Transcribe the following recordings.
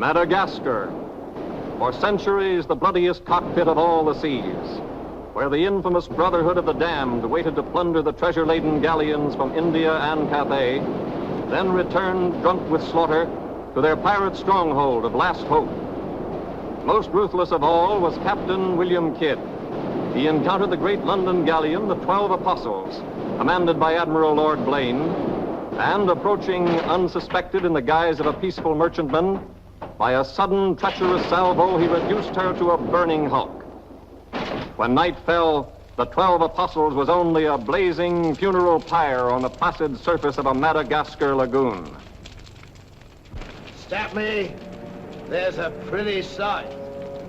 Madagascar, for centuries the bloodiest cockpit of all the seas, where the infamous Brotherhood of the Damned waited to plunder the treasure-laden galleons from India and Cathay, then returned drunk with slaughter to their pirate stronghold of Last Hope. Most ruthless of all was Captain William Kidd. He encountered the great London galleon, the 12 Apostles, commanded by Admiral Lord Blaine, and approaching unsuspected in the guise of a peaceful merchantman, by a sudden treacherous salvo, he reduced her to a burning hulk. When night fell, the 12 Apostles was only a blazing funeral pyre on the placid surface of a Madagascar lagoon. Stop me. There's a pretty sight.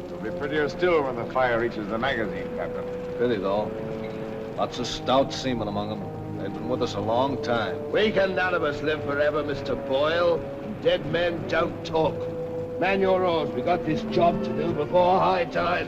It'll be prettier still when the fire reaches the magazine, Captain. Pity, though. Lots of stout seamen among them. They've been with us a long time. We can none of us live forever, Mr. Boyle. Dead men don't talk. Man your oars. We got this job to do before high tide.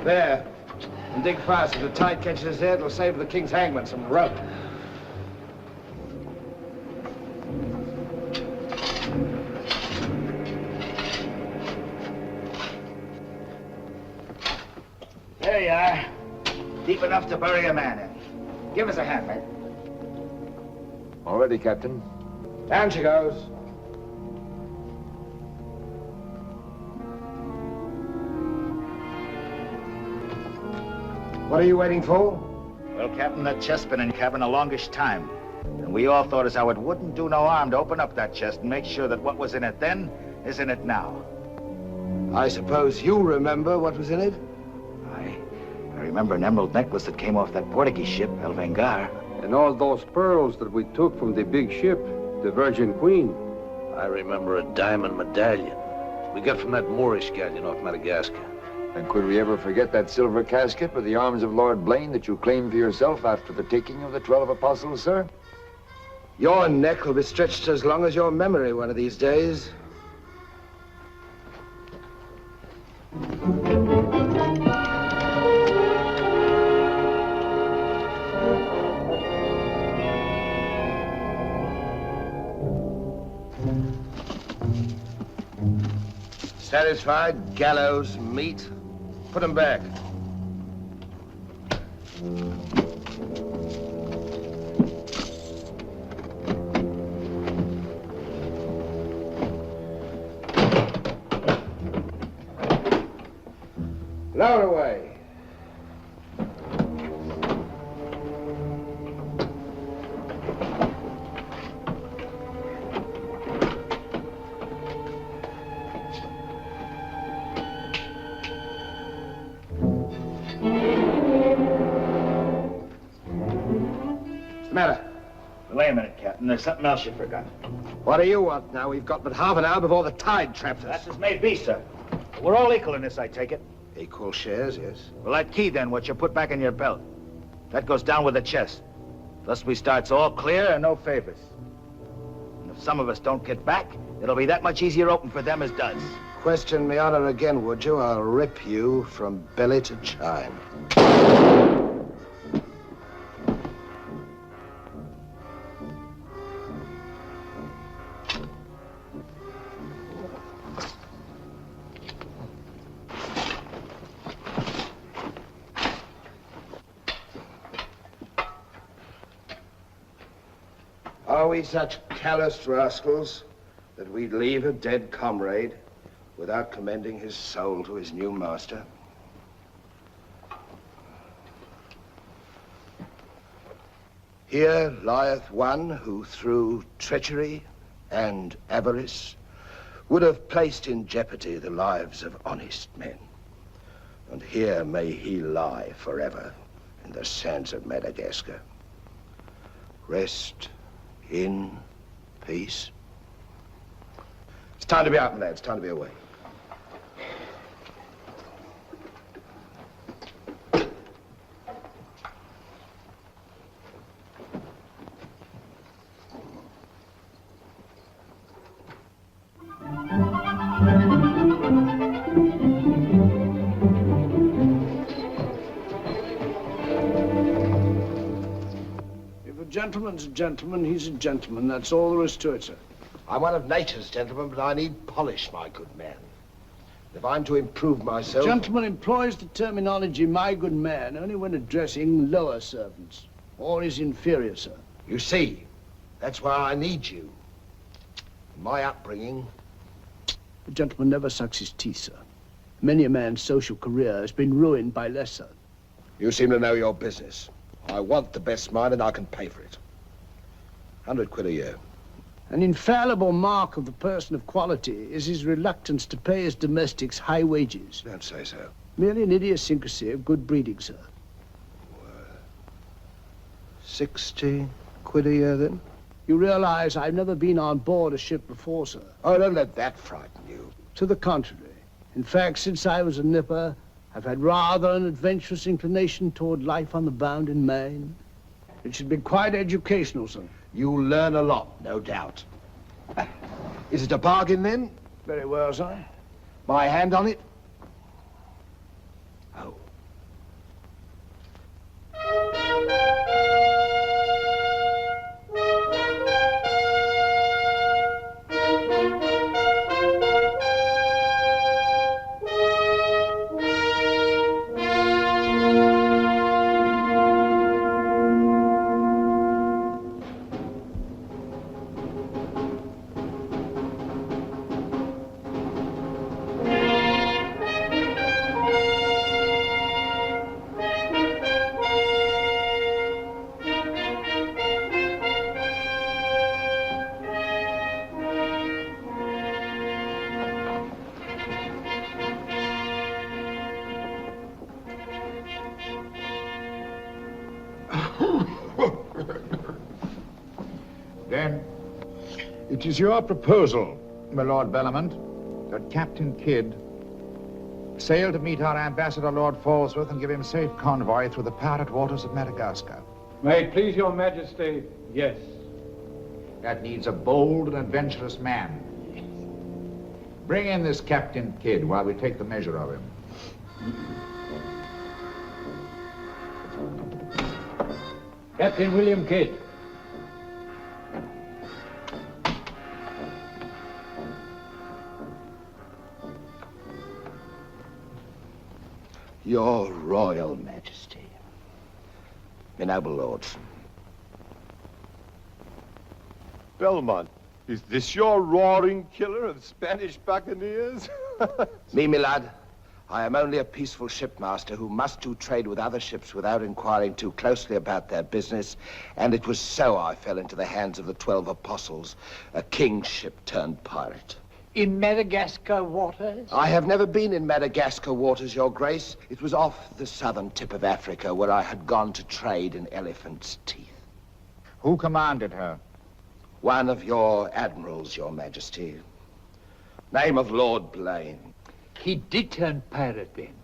There. And dig fast. If the tide catches us there, it'll save the king's hangman some rope. There you are. Deep enough to bury a man in. Give us a hand, mate. All ready, Captain. Down she goes. What are you waiting for? Well, Captain, that chest's been in cabin a longish time. And we all thought as how it wouldn't do no harm to open up that chest and make sure that what was in it then is in it now. I suppose you remember what was in it? I remember an emerald necklace that came off that Portuguese ship, El Vengar. And all those pearls that we took from the big ship, the Virgin Queen. I remember a diamond medallion we got from that Moorish galleon off Madagascar. And could we ever forget that silver casket with the arms of Lord Blaine that you claimed for yourself after the taking of the 12 Apostles, sir? Your neck will be stretched as long as your memory one of these days. Satisfied? Gallows meat? Put them back. Lower away. Wait a minute, Captain. There's something else you forgot. What do you want now? We've got but half an hour before the tide traps us. That's as may be, sir. We're all equal in this, I take it. Equal shares, yes. Well, that key, then, what you put back in your belt. That goes down with the chest. Thus we start's all clear and no favors. And if some of us don't get back, it'll be that much easier open for them as does. Question me honor again, would you? I'll rip you from belly to chine. Are we such calloused rascals that we'd leave a dead comrade without commending his soul to his new master? Here lieth one who through treachery, and avarice would have placed in jeopardy the lives of honest men. And here may he lie forever in the sands of Madagascar. Rest in peace. It's time to be out, lads. It's time to be away. If a gentleman's a gentleman, he's a gentleman. That's all there is to it, sir. I'm one of nature's gentlemen, but I need polish, my good man. If I'm to improve myself... Gentleman employs the terminology, my good man, only when addressing lower servants, or his inferior, sir. You see, that's why I need you. In my upbringing... A gentleman never sucks his teeth, sir. Many a man's social career has been ruined by less, sir. You seem to know your business. I want the best mine, and I can pay for it. 100 quid a year. An infallible mark of the person of quality is his reluctance to pay his domestics high wages. Don't say so. Merely an idiosyncrasy of good breeding, sir. 60 quid a year, then? You realize I've never been on board a ship before, sir. Oh, don't let that frighten you. To the contrary. In fact, since I was a nipper, I've had rather an adventurous inclination toward life on the bound in Maine. It should be quite educational, sir. You'll learn a lot, no doubt. Is it a bargain, then? Very well, sir. My hand on it? Oh. Then, it is your proposal, my Lord Bellamont, that Captain Kidd sail to meet our ambassador, Lord Falsworth, and give him safe convoy through the pirate waters of Madagascar. May it please your majesty, yes. That needs a bold and adventurous man. Bring in this Captain Kidd while we take the measure of him. Captain William Kidd. Your Royal Majesty. My noble lords. Belmont, is this your roaring killer of Spanish buccaneers? Me, my lad, I am only a peaceful shipmaster who must do trade with other ships without inquiring too closely about their business, and it was so I fell into the hands of the 12 Apostles, a king's ship turned pirate. In Madagascar waters? I have never been in Madagascar waters, Your Grace. It was off the southern tip of Africa where I had gone to trade in elephants' teeth. Who commanded her? One of your admirals, Your Majesty. Name of Lord Blaine. He did turn pirate then?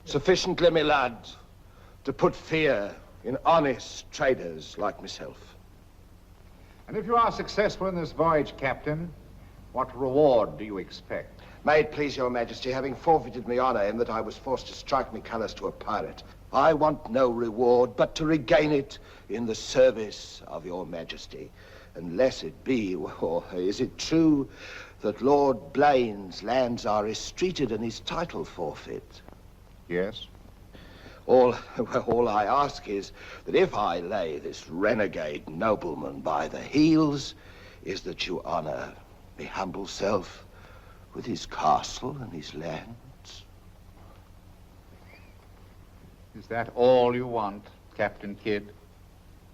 Sufficiently, my lad, to put fear in honest traders like myself. And if you are successful in this voyage, Captain, what reward do you expect? May it please Your Majesty, having forfeited my honor in that I was forced to strike me colors to a pirate, I want no reward but to regain it in the service of Your Majesty. Unless it be, or is it true that Lord Blaine's lands are estreated and his title forfeit? Yes. All I ask is that if I lay this renegade nobleman by the heels, is that you honor my humble self with his castle and his lands. Is that all you want, Captain Kidd?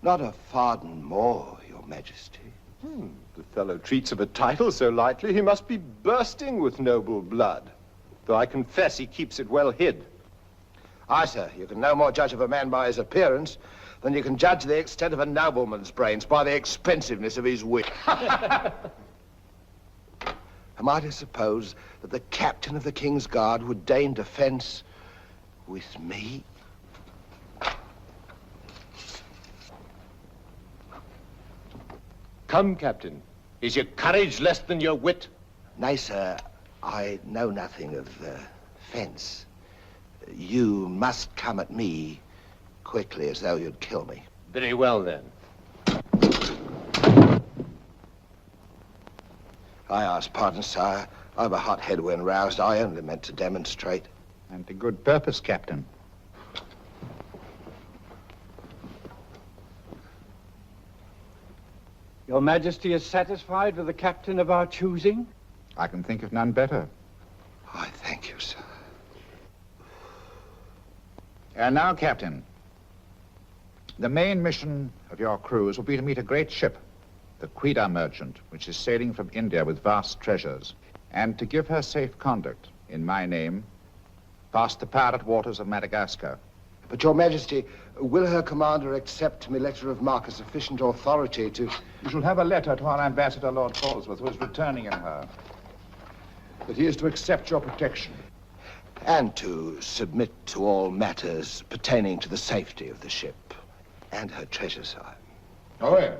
Not a farden more, Your Majesty. The fellow treats of a title so lightly, he must be bursting with noble blood. Though I confess he keeps it well hid. Aye, sir, you can no more judge of a man by his appearance than you can judge the extent of a nobleman's brains by the expensiveness of his wit. Am I to suppose that the captain of the King's Guard would deign defense with me? Come, Captain. Is your courage less than your wit? Nay, sir, I know nothing of fence. You must come at me quickly as though you'd kill me. Very well, then. I ask pardon, sire. I've a hot head when roused. I only meant to demonstrate. And to good purpose, Captain. Your Majesty is satisfied with the captain of our choosing? I can think of none better. I thank you, sir. And now, Captain, the main mission of your cruise will be to meet a great ship, the Quida merchant, which is sailing from India with vast treasures, and to give her safe conduct, in my name, past the pirate waters of Madagascar. But, Your Majesty, will her commander accept my letter of marque as sufficient authority to... You shall have a letter to our ambassador, Lord Falsworth, who is returning in her, that he is to accept your protection. And to submit to all matters pertaining to the safety of the ship and her treasure, sire. Oh, yes.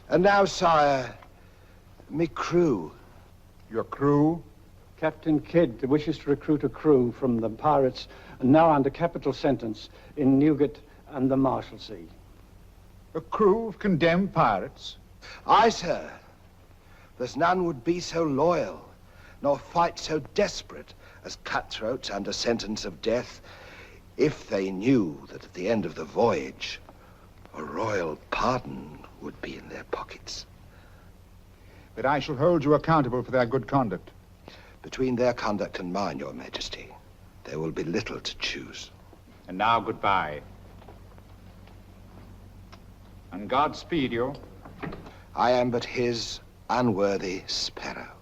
And now, sire, me crew. Your crew? Captain Kidd wishes to recruit a crew from the pirates now under capital sentence in Newgate and the Marshalsea. A crew of condemned pirates? Aye, sir. There's none would be so loyal, nor fight so desperate as cutthroats under sentence of death, if they knew that at the end of the voyage, a royal pardon would be in their pockets. But I shall hold you accountable for their good conduct. Between their conduct and mine, Your Majesty, there will be little to choose. And now, goodbye. And God speed you. I am but his unworthy sparrow.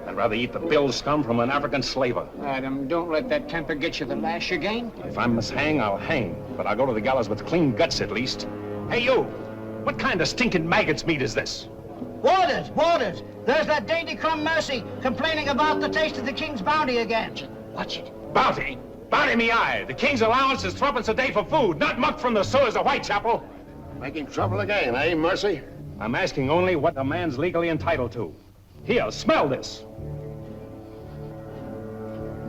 I'd rather eat the bill scum from an African slaver. Adam, don't let that temper get you the lash again. If I must hang, I'll hang. But I'll go to the gallows with clean guts, at least. Hey, you! What kind of stinking maggot's meat is this? Warders! Warders! There's that dainty crumb Mercy complaining about the taste of the king's bounty again. Watch it. Bounty? Bounty me eye! The king's allowance is 3 a day for food, not muck from the sewers of Whitechapel. Making trouble again, eh, Mercy? I'm asking only what a man's legally entitled to. Here, smell this.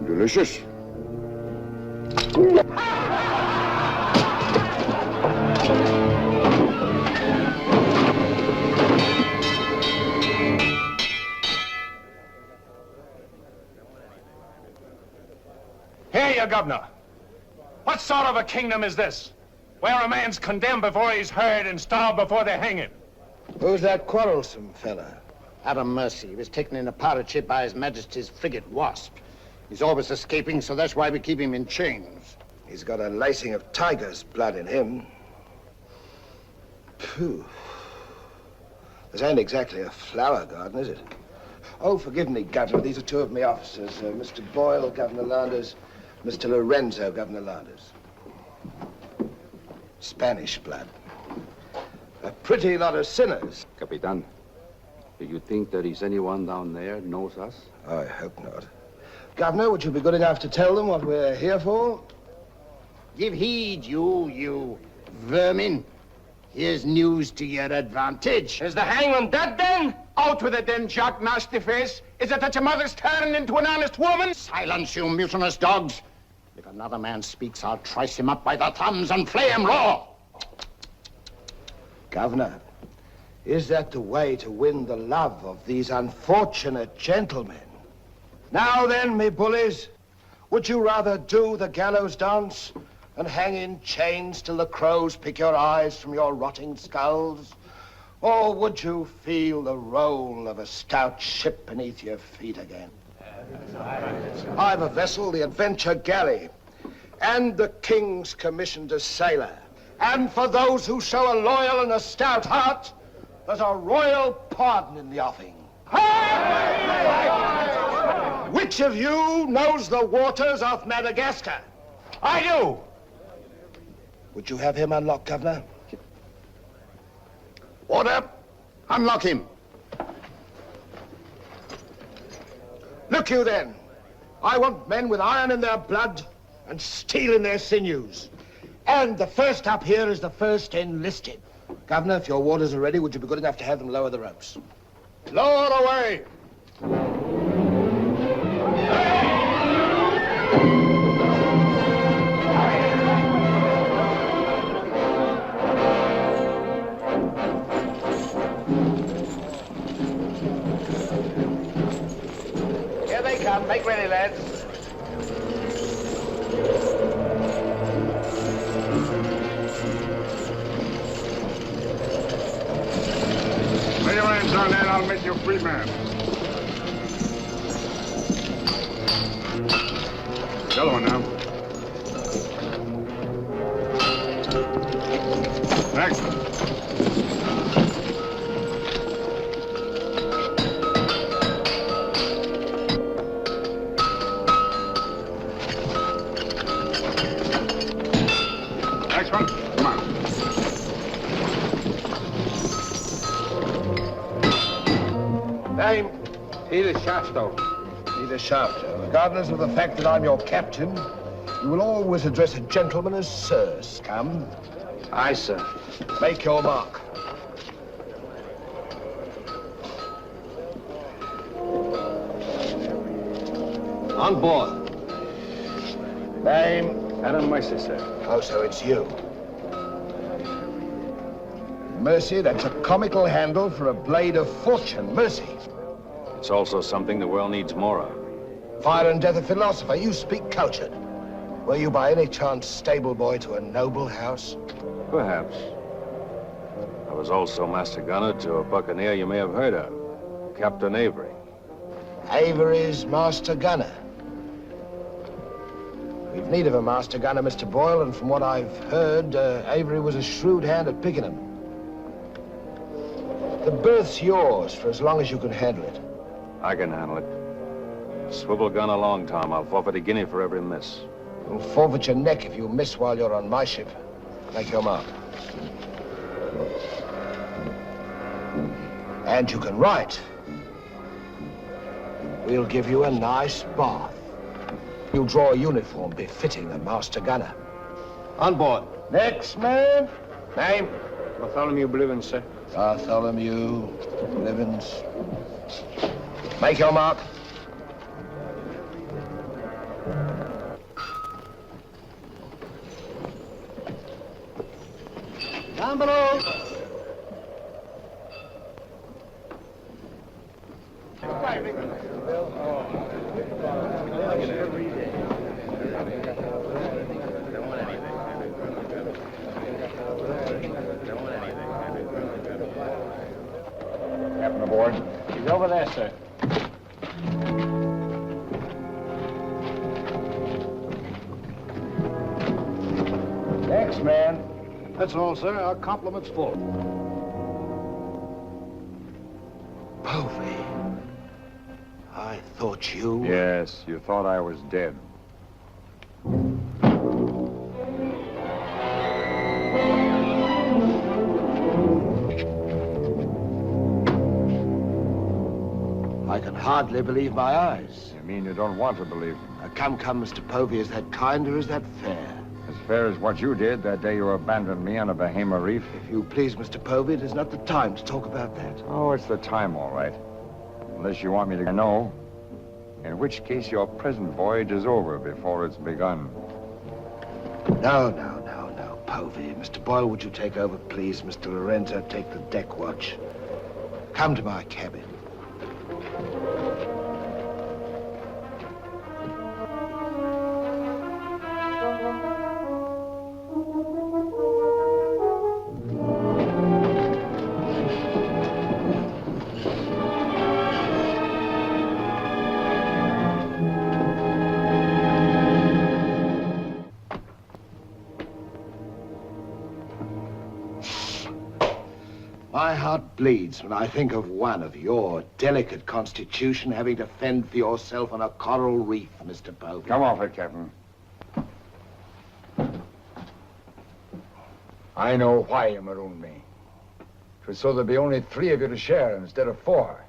Delicious. Here, you governor. What sort of a kingdom is this? Where a man's condemned before he's heard and starved before they hang him. Who's that quarrelsome fella? Adam Mercy. He was taken in a pirate ship by His Majesty's frigate Wasp. He's always escaping, so that's why we keep him in chains. He's got a lacing of tiger's blood in him. Phew. This ain't exactly a flower garden, is it? Oh, forgive me, Governor. These are two of my officers. Mr. Boyle, Governor Landers. Mr. Lorenzo, Governor Landers. Spanish blood. A pretty lot of sinners. Capitan, do you think there is anyone down there knows us? I hope not. Governor, would you be good enough to tell them what we're here for? Give heed, you vermin. Here's news to your advantage. Is the hangman dead, then? Out with it, then, Jack Nastyface. Is it that your mother's turned into an honest woman? Silence, you mutinous dogs. If another man speaks, I'll trice him up by the thumbs and flay him raw. Governor, is that the way to win the love of these unfortunate gentlemen? Now then, me bullies, would you rather do the gallows dance and hang in chains till the crows pick your eyes from your rotting skulls? Or would you feel the roll of a stout ship beneath your feet again? I've a vessel, the Adventure Galley, and the King's commissioned a sailor. And for those who show a loyal and a stout heart, there's a royal pardon in the offing. Which of you knows the waters of Madagascar? I do. Would you have him unlocked, Governor? Order. Unlock him. Look you then. I want men with iron in their blood and steel in their sinews. And the first up here is the first enlisted. Governor, if your warders are ready, would you be good enough to have them lower the ropes? Lower away. Here they come. Make ready, lads. Lay your hands on that, I'll make you a free man. The other one now. Next. Next one. Come on. Name? Peter Shafto. Peter Shafto. Regardless of the fact that I'm your captain, you will always address a gentleman as Sir, scum. Aye, sir. Make your mark. On board. Name? Adam Mercy, sir. Oh, so it's you. Mercy, that's a comical handle for a blade of fortune. Mercy. It's also something the world needs more of. Fire and death a philosopher. You speak cultured. Were you by any chance stable boy to a noble house? Perhaps. I was also master gunner to a buccaneer you may have heard of, Captain Avery. Avery's master gunner. We've need of a master gunner, Mr. Boyle, and from what I've heard, Avery was a shrewd hand at picking them. The berth's yours for as long as you can handle it. I can handle it. Swivel gun along, Tom. I'll forfeit a guinea for every miss. You'll forfeit your neck if you miss while you're on my ship. Make your mark. And you can write. We'll give you a nice bath. You'll draw a uniform befitting a master gunner. On board. Next man. Name? Bartholomew Blivens, sir. Bartholomew Blivens. Make your mark. Down below. Captain aboard. He's over there, sir. Next man. That's all, sir. Our compliment's full. Povey. I thought you... Yes, you thought I was dead. I can hardly believe my eyes. You mean you don't want to believe them? Come, Mr. Povey. Is that kind or is that fair? As fair as what you did that day you abandoned me on a Bahama reef? If you please, Mr. Povey, it is not the time to talk about that. Oh, it's the time, all right. Unless you want me to know. In which case your present voyage is over before it's begun. No, Povey. Mr. Boyle, would you take over, please? Mr. Lorenzo, take the deck watch. Come to my cabin. My heart bleeds when I think of one of your delicate constitution having to fend for yourself on a coral reef, Mr. Povey. Come off it, Captain. I know why you marooned me. It was so there'd be only 3 of you to share instead of 4.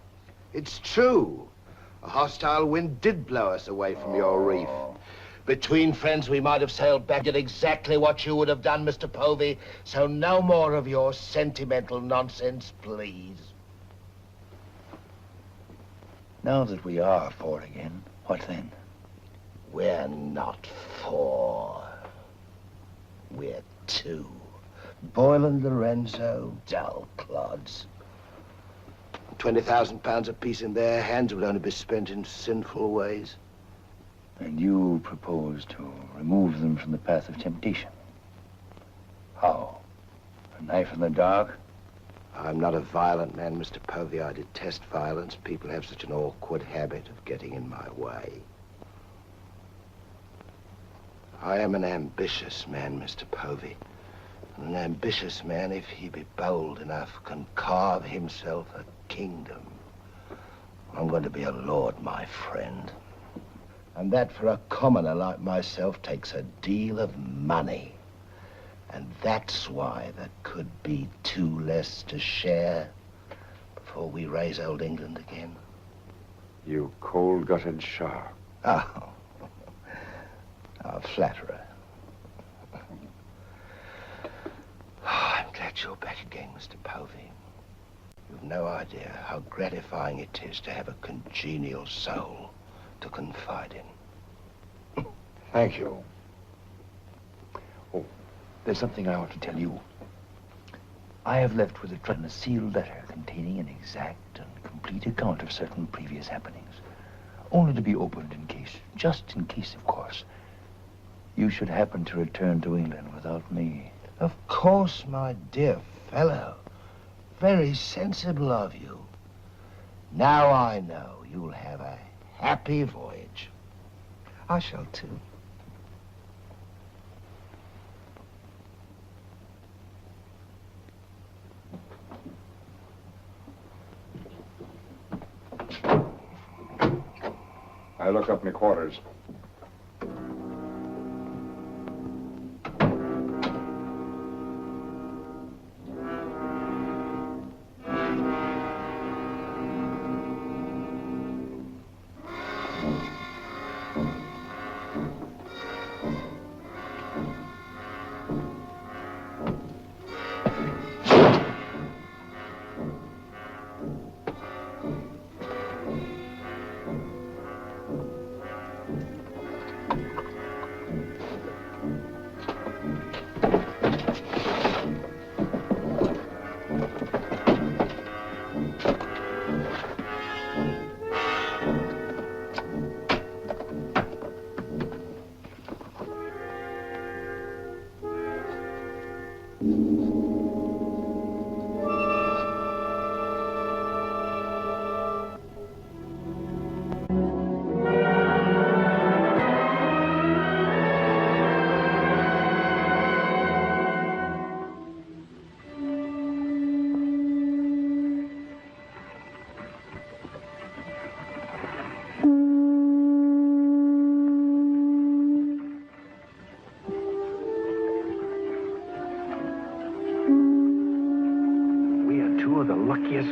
It's true. A hostile wind did blow us away from your reef. Between friends, we might have sailed back at exactly what you would have done, Mr. Povey. So no more of your sentimental nonsense, please. Now that we are 4 again, what then? We're not 4. We're 2. Boyle and Lorenzo, dull clods. 20,000 pounds apiece in their hands would only be spent in sinful ways. And you propose to remove them from the path of temptation. How? A knife in the dark? I'm not a violent man, Mr. Povey. I detest violence. People have such an awkward habit of getting in my way. I am an ambitious man, Mr. Povey. And an ambitious man, if he be bold enough, can carve himself a kingdom. I'm going to be a lord, my friend. And that for a commoner like myself takes a deal of money. And that's why there could be 2 less to share before we raise old England again. You cold-gutted shark. Oh, a flatterer. I'm glad you're back again, Mr. Povey. You've no idea how gratifying it is to have a congenial soul to confide in. Thank you. Oh, there's something I ought to tell you. I have left with the Trent a sealed letter containing an exact and complete account of certain previous happenings, only to be opened in case, just in case, of course, you should happen to return to England without me. Of course, my dear fellow. Very sensible of you. Now I know you'll have a happy voyage. I shall too. I look up my quarters.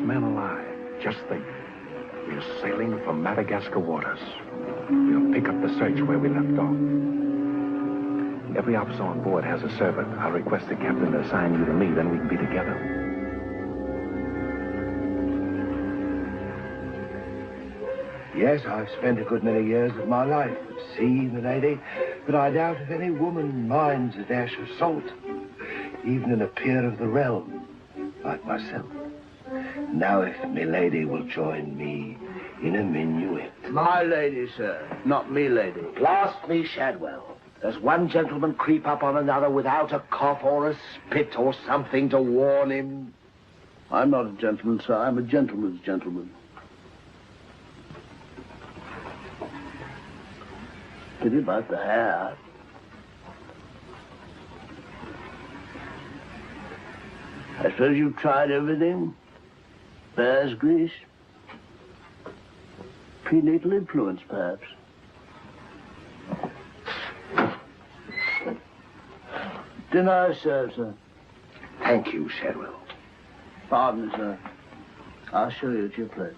Men alive. Just think. We're sailing for Madagascar waters. We'll pick up the search where we left off. Every officer on board has a servant. I'll request the captain to assign you to me, then we can be together. Yes, I've spent a good many years of my life at sea, milady, but I doubt if any woman minds a dash of salt, even in a peer of the realm, like myself. Now, if milady will join me in a minuet. My lady, sir, not me lady. Blast me, Shadwell. Does one gentleman creep up on another without a cough or a spit or something to warn him? I'm not a gentleman, sir. I'm a gentleman's gentleman. Pity about the hair. I suppose you've tried everything? Bear's grease? Prenatal influence, perhaps? Dinner served, sir. Thank you, Shadwell. Pardon me, sir. I'll show you at your place.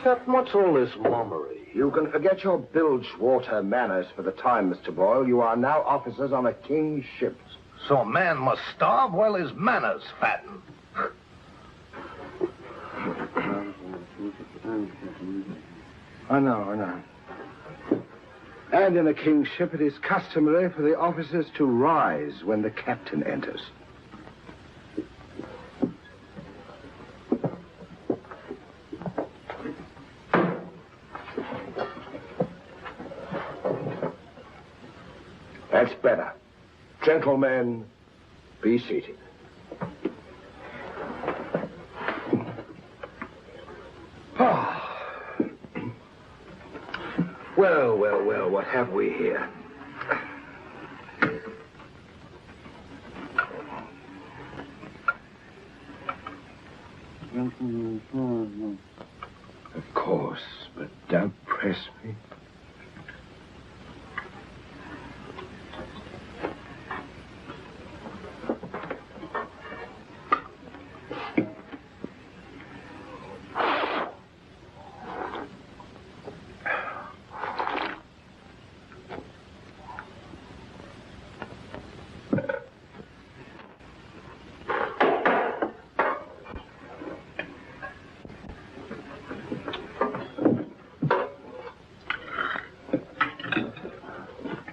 Captain, what's all this mummery? You can forget your bilge-water manners for the time, Mr. Boyle. You are now officers on a king's ship. So a man must starve while his manners fatten. I know. And in a king's ship, it is customary for the officers to rise when the captain enters. That's better. Gentlemen, be seated. Well, what have we here? Of course, but don't press me.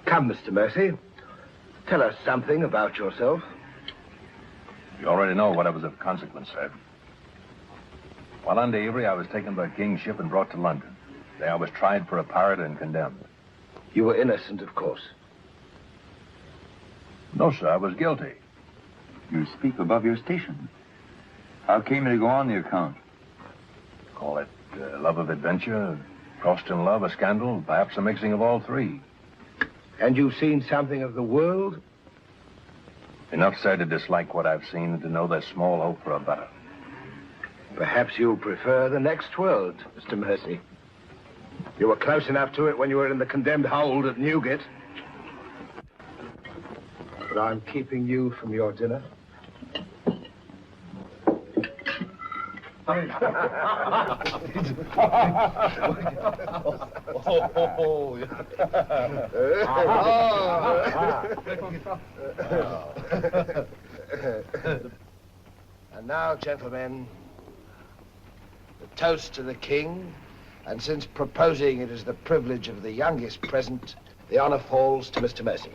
Come, Mr. Mercy. Tell us something about yourself. You already know what was of consequence, sir. While under Avery, I was taken by King's ship and brought to London. There I was tried for a pirate and condemned. You were innocent, of course. No, sir, I was guilty. You speak above your station. How came you to go on the account? Call it love of adventure, crossed in love, a scandal, perhaps a mixing of all three. And you've seen something of the world? Enough, sir, to dislike what I've seen and to know there's small hope for a better. Perhaps you'll prefer the next world, Mr. Mercy. You were close enough to it when you were in the condemned hold at Newgate. But I'm keeping you from your dinner. And now, gentlemen, the toast to the king, and since proposing it is the privilege of the youngest present, the honor falls to Mr. Mercy.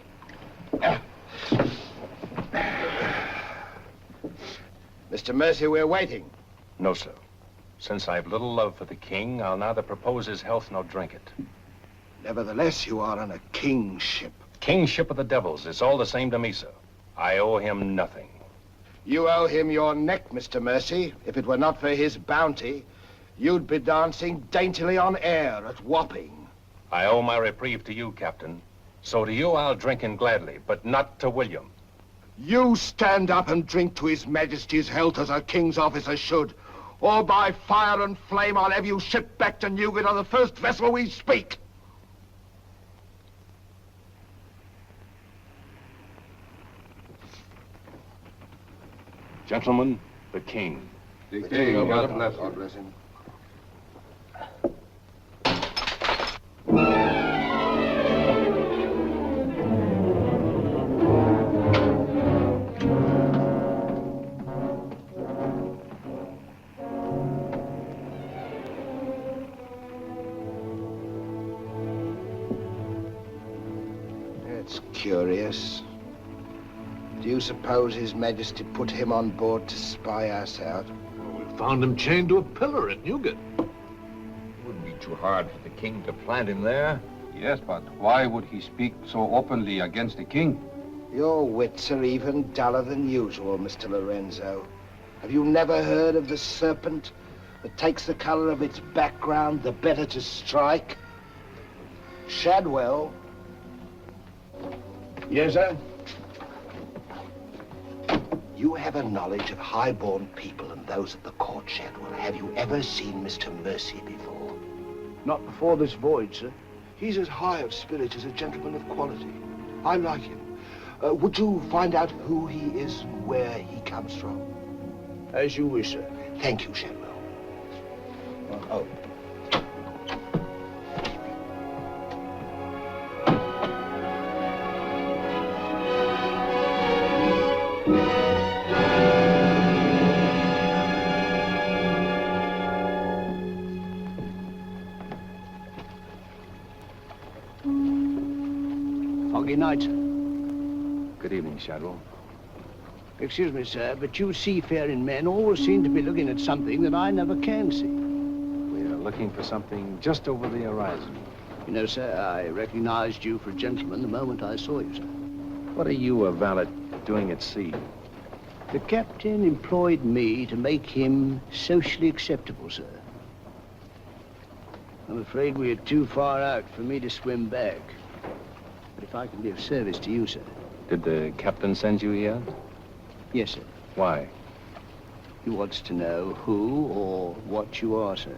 Mr. Mercy, we're waiting. No, sir. Since I've little love for the king, I'll neither propose his health nor drink it. Nevertheless, you are on a king's ship. King's ship of the devils. It's all the same to me, sir. I owe him nothing. You owe him your neck, Mr. Mercy. If it were not for his bounty, you'd be dancing daintily on air at Wapping. I owe my reprieve to you, Captain. So to you I'll drink in gladly, but not to William. You stand up and drink to His Majesty's health as a king's officer should. Or by fire and flame, I'll have you shipped back to Newgate on the first vessel we speak. Gentlemen, the king. The king, God bless him. curious. Do you suppose His Majesty put him on board to spy us out? We found him chained to a pillar at Newgate. It wouldn't be too hard for the king to plant him there. Yes, but why would he speak so openly against the king? Your wits are even duller than usual, Mr. Lorenzo. Have you never heard of the serpent that takes the color of its background the better to strike? Shadwell. Yes, sir? You have a knowledge of high-born people and those at the court, Shadwell. Have you ever seen Mr. Mercy before? Not before this voyage, sir. He's as high of spirit as a gentleman of quality. I like him. Would you find out who he is and where he comes from? As you wish, sir. Thank you, Shadwell. Oh. Foggy night, sir. Good evening, Shadwell. Excuse me, sir, but you seafaring men always seem to be looking at something that I never can see. We are looking for something just over the horizon. You know, sir, I recognized you for a gentleman the moment I saw you, sir. What are you, a valet, doing at sea? The captain employed me to make him socially acceptable, sir. I'm afraid we are too far out for me to swim back. But if I can be of service to you, sir. Did the captain send you here? Yes, sir. Why? He wants to know who or what you are, sir.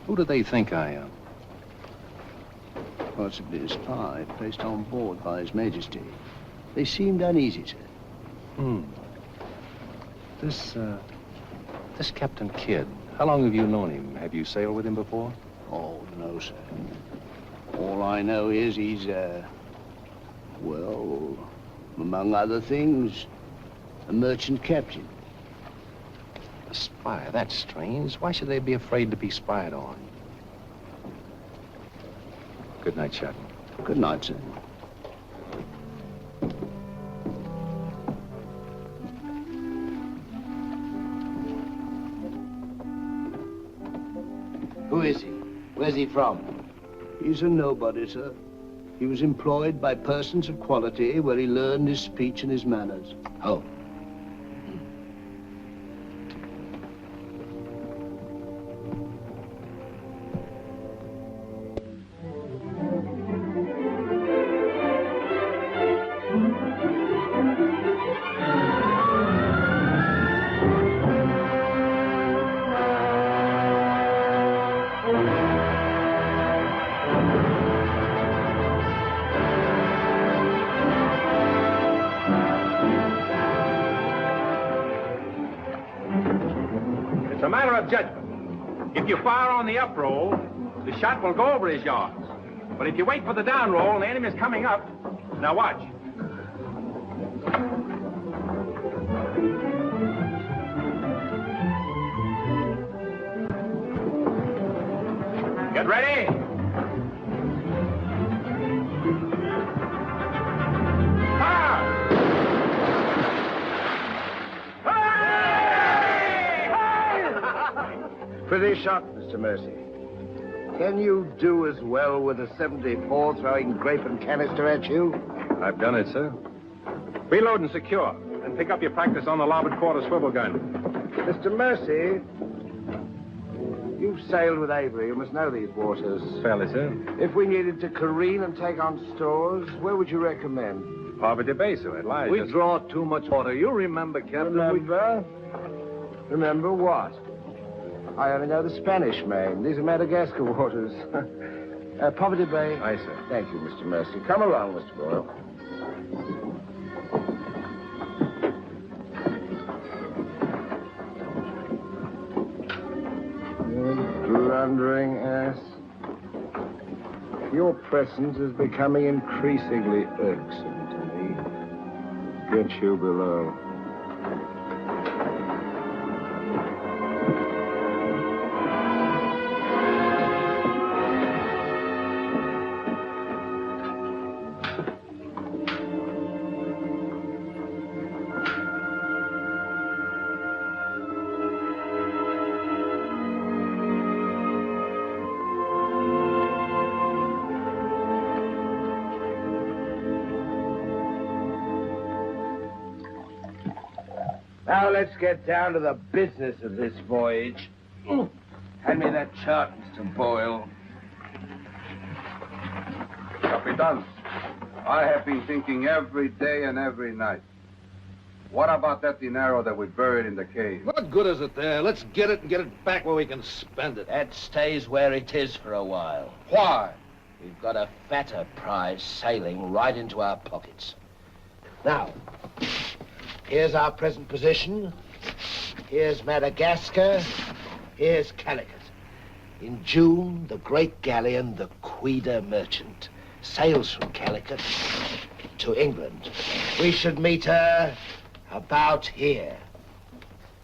Who do they think I am? Possibly a spy placed on board by His Majesty. They seemed uneasy, sir. This Captain Kidd, how long have you known him? Have you sailed with him before? Oh, no, sir. All I know is he's, well, among other things, a merchant captain. A spy? That's strange. Why should they be afraid to be spied on? Good night, Shadwell. Good night, sir. Who is he? Where's he from? He's a nobody, sir. He was employed by persons of quality where he learned his speech and his manners. Oh. It's a matter of judgment. If you fire on the up roll, the shot will go over his yards. But if you wait for the down roll and the enemy's coming up, now watch. Get ready. Fire! Pretty shot, Mr. Mercy. Can you do as well with a 74 throwing grape and canister at you? I've done it, sir. Reload and secure, and pick up your practice on the larboard quarter swivel gun. Mr. Mercy, you've sailed with Avery. You must know these waters. Fairly, sir. If we needed to careen and take on stores, where would you recommend? Poverty Bay, sir. It lies. We draw too much water. You remember, Captain. Remember? Remember what? I only know the Spanish Main. These are Madagascar waters. Poverty Bay. Aye, sir. Thank you, Mr. Mercy. Come along, Mr. Boyle. You blundering ass. Your presence is becoming increasingly irksome to me. Get you below. Now let's get down to the business of this voyage. Hand me that chart, Mr. Boyle. Capitan, I have been thinking every day and every night. What about that dinero that we buried in the cave? What good is it there? Let's get it and get it back where we can spend it. That stays where it is for a while. Why? We've got a fatter prize sailing right into our pockets. Now, here's our present position. Here's Madagascar. Here's Calicut. In June, the great galleon, the Queen Merchant, sails from Calicut to England. We should meet her about here.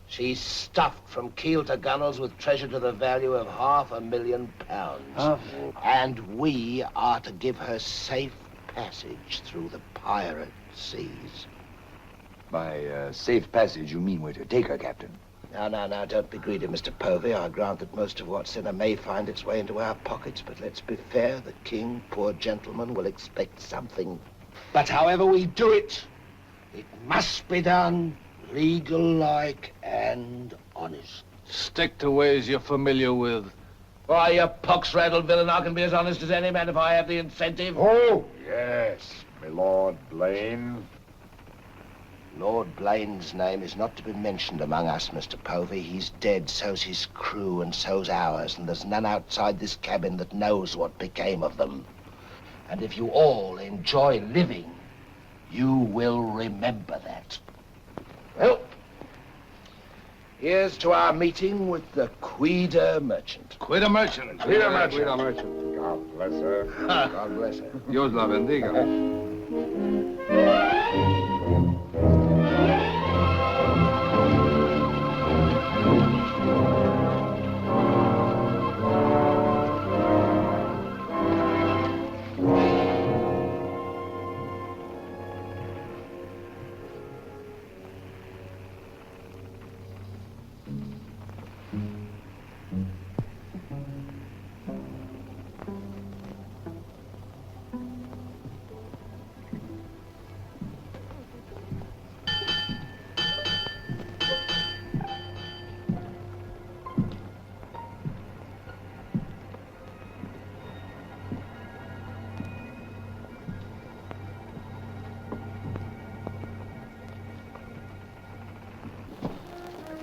She's stuffed from keel to gunwales with treasure to the value of £500,000. And we are to give her safe passage through the pirate seas. By safe passage, you mean we're to take her, Captain? Now, don't be greedy, Mr. Povey. I grant that most of what's in her may find its way into our pockets, but let's be fair. The king, poor gentleman, will expect something. But however we do it, it must be done legal-like and honest. Stick to ways you're familiar with. Why, you pox-rattled villain, I can be as honest as any man if I have the incentive. Oh, yes, my Lord Blaine. Lord Blaine's name is not to be mentioned among us, Mr. Povey. He's dead, so's his crew, and so's ours, and there's none outside this cabin that knows what became of them. And if you all enjoy living, you will remember that. Well, here's to our meeting with the Queen Merchant. Queen Merchant. Queen Merchant. God bless her. God bless her. Dios la bendiga.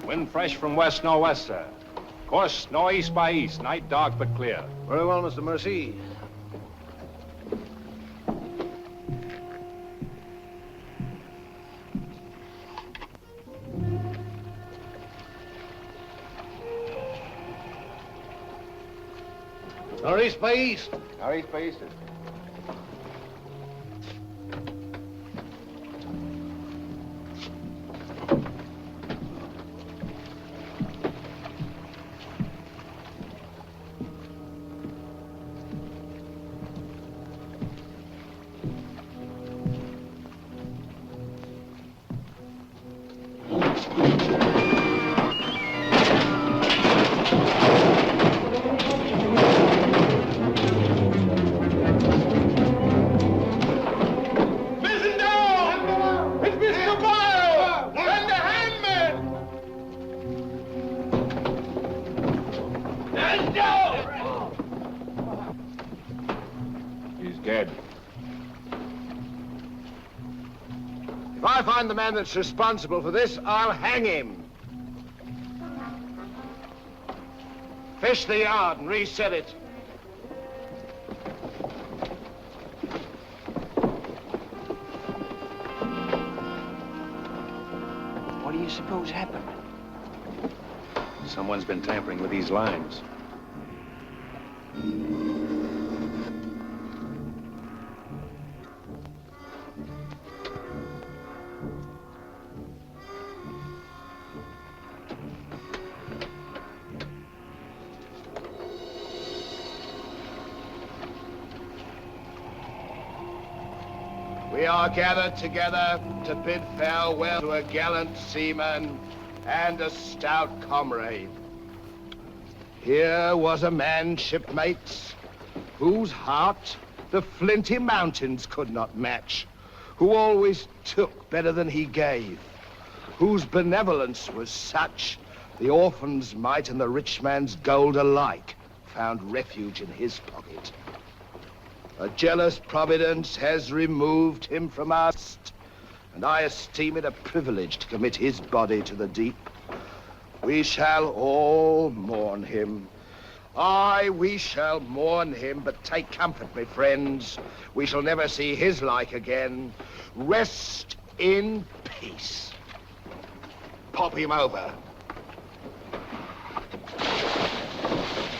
Wind fresh from west-nor'wester. Course northeast by east. Night dark but clear. Very well, Mr. Mercy. Northeast by east. Northeast by east. If I find the man that's responsible for this, I'll hang him. Fish the yard and reset it. What do you suppose happened? Someone's been tampering with these lines. We are gathered together to bid farewell to a gallant seaman and a stout comrade. Here was a man, shipmates, whose heart the flinty mountains could not match, who always took better than he gave, whose benevolence was such, the orphan's mite and the rich man's gold alike found refuge in his pocket. A jealous providence has removed him from us, and I esteem it a privilege to commit his body to the deep. We shall all mourn him. Aye, we shall mourn him, but take comfort, my friends. We shall never see his like again. Rest in peace. Pop him over.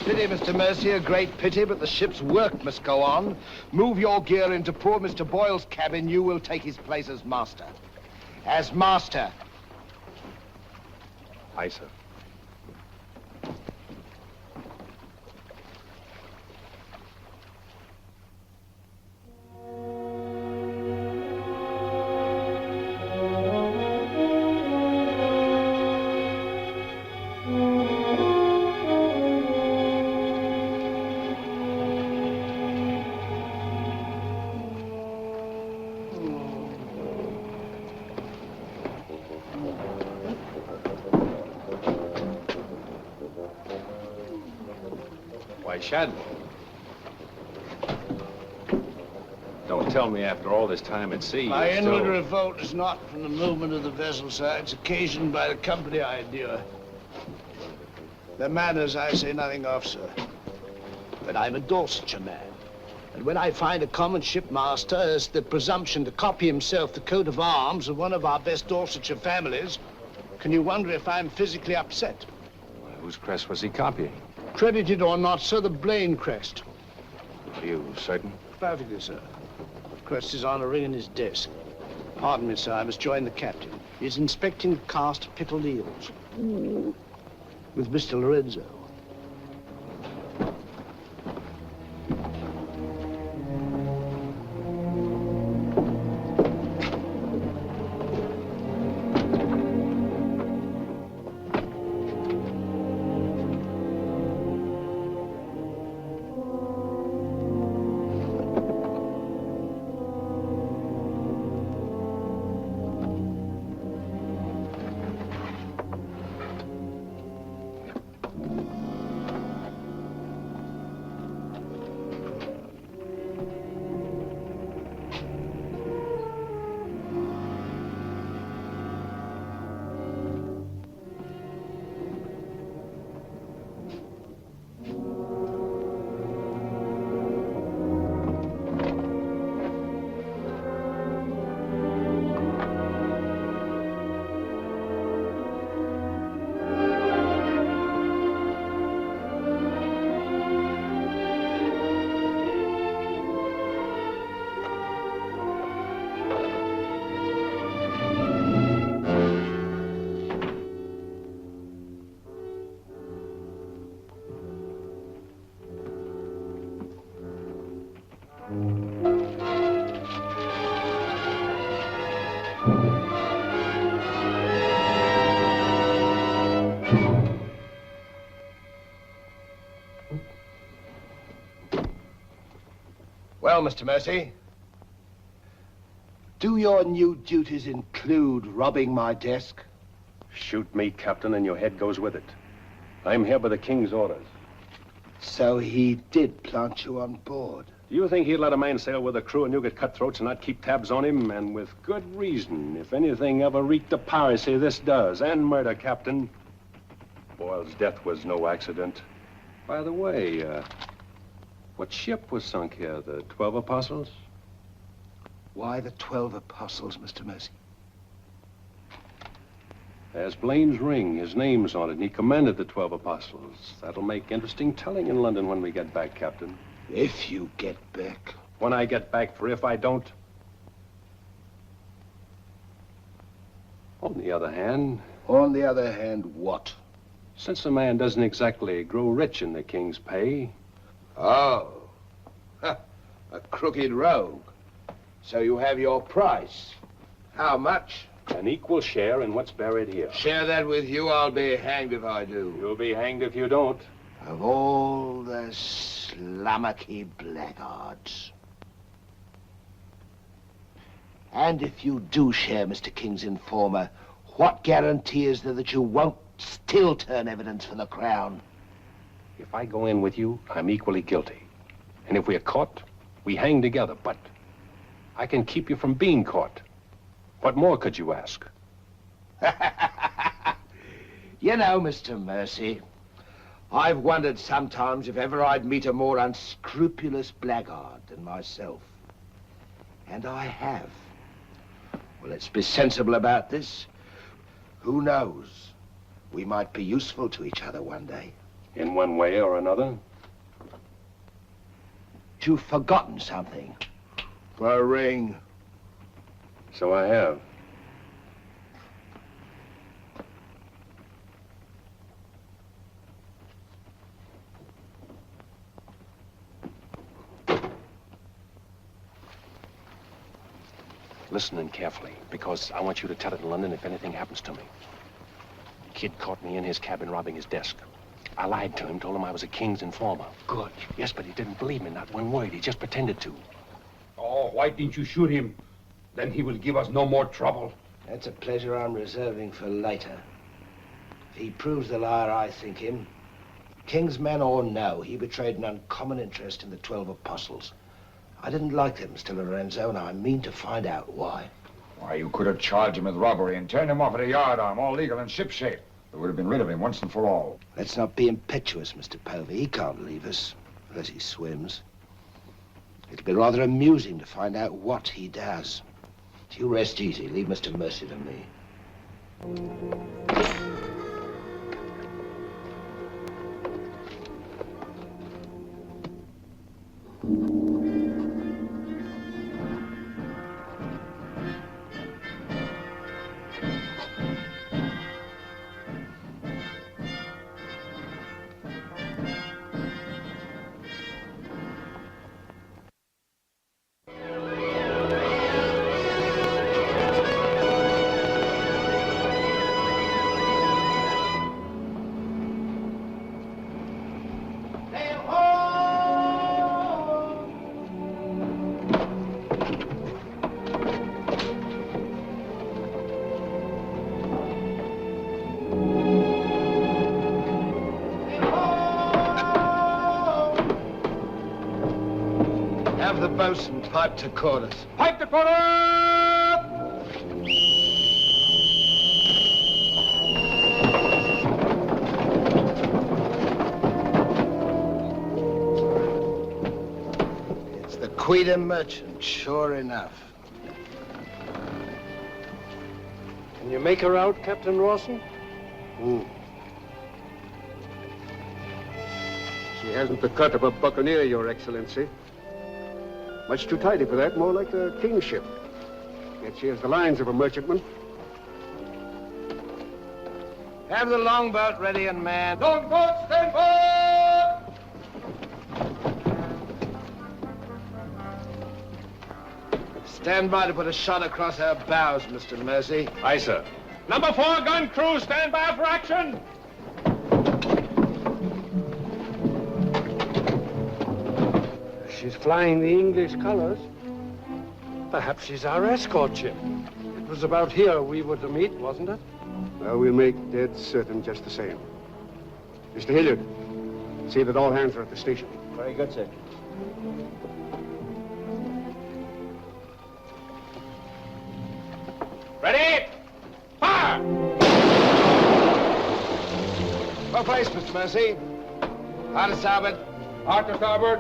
Pity, Mr. Mercy, a great pity, but the ship's work must go on. Move your gear into poor Mr. Boyle's cabin. You will take his place as master. As master. Aye, sir. Why, Shad. Don't tell me after all this time at sea. My you're inward still... revolt is not from the movement of the vessel, sir. It's occasioned by the company I endure. Their manners I say nothing of, sir. But I'm a Dorsetshire man. And when I find a common shipmaster has the presumption to copy himself the coat of arms of one of our best Dorsetshire families, can you wonder if I'm physically upset? Whose crest was he copying? Credited or not, sir, the Blaine crest. Are you certain? Perfectly, sir. The crest is on a ring in his desk. Pardon me, sir, I must join the captain. He's inspecting the cast pickled eels. With Mr. Lorenzo. Well, Mr. Mercy, do your new duties include robbing my desk? Shoot me, Captain, and your head goes with it. I'm here by the King's orders. So he did plant you on board. Do you think he'd let a man sail with a crew of Newgate cutthroats and not keep tabs on him? And with good reason. If anything ever reeked of piracy, this does. And murder, Captain. Boyle's death was no accident. By the way, what ship was sunk here? The 12 Apostles? Why the 12 Apostles, Mr. Mercy? There's Blaine's ring. His name's on it, and he commanded the 12 Apostles. That'll make interesting telling in London when we get back, Captain. If you get back. When I get back, for if I don't. On the other hand... On the other hand, what? Since a man doesn't exactly grow rich in the King's pay... Oh. Ha, a crooked rogue. So you have your price. How much? An equal share in what's buried here. Share that with you, I'll be hanged if I do. You'll be hanged if you don't. Of all the slummocky blackguards. And if you do share Mr. King's informer, What guarantee is there that you won't still turn evidence for the Crown? If I go in with you, I'm equally guilty. And if we're caught, we hang together. But I can keep you from being caught. What more could you ask? You know, Mr. Mercy, I've wondered sometimes if ever I'd meet a more unscrupulous blackguard than myself. And I have. Well, let's be sensible about this. Who knows? We might be useful to each other one day. In one way or another? You've forgotten something. A ring. So I have. Listen in carefully, because I want you to tell it in London if anything happens to me. Kid caught me in his cabin robbing his desk. I lied to him, told him I was a king's informer. Good. Yes, but he didn't believe me, not one word. He just pretended to. Oh, why didn't you shoot him? Then he will give us no more trouble. That's a pleasure I'm reserving for later. If he proves the liar I think him, king's man or no, he betrayed an uncommon interest in the 12 apostles. I didn't like them, Mr. Lorenzo, and I mean to find out why. Why, you could have charged him with robbery and turned him off at a yardarm, all legal and shipshape. We would have been rid of him once and for all. Let's not be impetuous, Mr. Povey. He can't leave us, unless he swims. It'll be rather amusing to find out what he does. You rest easy. Leave Mr. Mercy to me. Have the bosun pipe to quarters. Pipe to quarter! It's the Queen Merchant, sure enough. Can you make her out, Captain Rawson? She hasn't the cut of a buccaneer, Your Excellency. Much too tidy for that, more like a king's ship. Yet she has the lines of a merchantman. Have the longboat ready and manned. Longboat, stand by! Stand by to put a shot across her bows, Mr. Mercy. Aye, sir. Number 4 gun crew, stand by for action! She's flying the English colors. Perhaps she's our escort ship. It was about here we were to meet, wasn't it? Well, we'll make dead certain just the same. Mr. Hilliard, see that all hands are at the station. Very good, sir. Ready? Fire! Well placed, Mr. Mercy. Hard to starboard. Hard to starboard.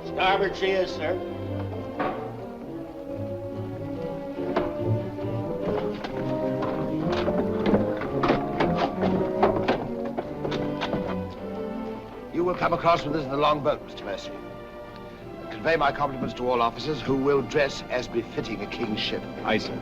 Starboard she is, sir. You will come across with us in the longboat, Mr. Mercy. And convey my compliments to all officers who will dress as befitting a king's ship. Aye, sir.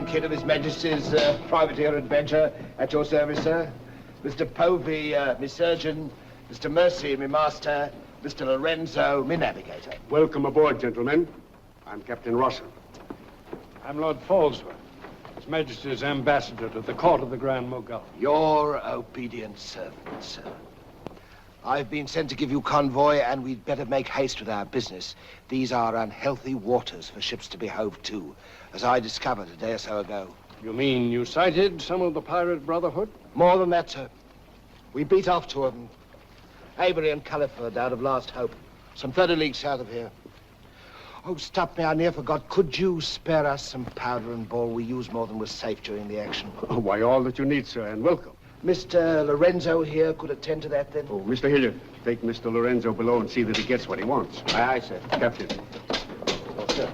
Kidd of His Majesty's Privateer Adventure at your service, sir. Mr. Povey, me surgeon. Mr. Mercy, me master. Mr. Lorenzo, me navigator. Welcome aboard, gentlemen. I'm Captain Rawson. I'm Lord Falsworth. His Majesty's ambassador to the court of the Grand Mogul. Your obedient servant, sir. I've been sent to give you convoy, and we'd better make haste with our business. These are unhealthy waters for ships to be hove to, as I discovered a day or so ago. You mean you sighted some of the pirate brotherhood? More than that, sir. We beat off two of them. Avery and Culliford out of Last Hope, some 30 leagues south of here. Oh, stop me, I near forgot. Could you spare us some powder and ball? We used more than was safe during the action. Oh, why, all that you need, sir, and welcome. Mr. Lorenzo here could attend to that, then? Oh, Mr. Hilliard, take Mr. Lorenzo below and see that he gets what he wants. Aye, aye, sir. Captain. Oh, sir.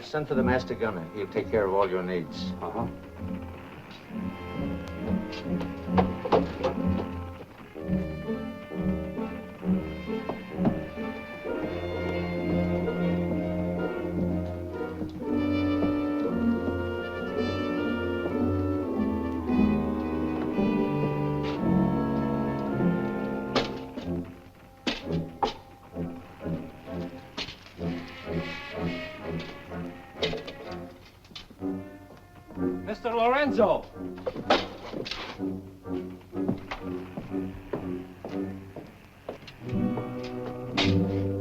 Send for the master gunner. He'll take care of all your needs. Uh-huh. Mr. Lorenzo!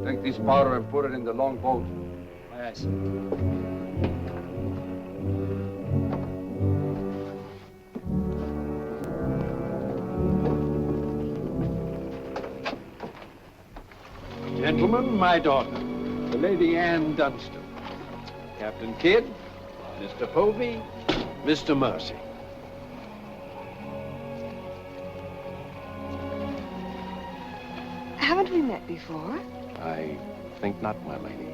Take this powder and put it in the long boat. Aye, sir. Gentlemen, my daughter, the Lady Anne Dunstan. Captain Kidd, Mr. Povey, Mr. Mercy. Haven't we met before? I think not, my lady.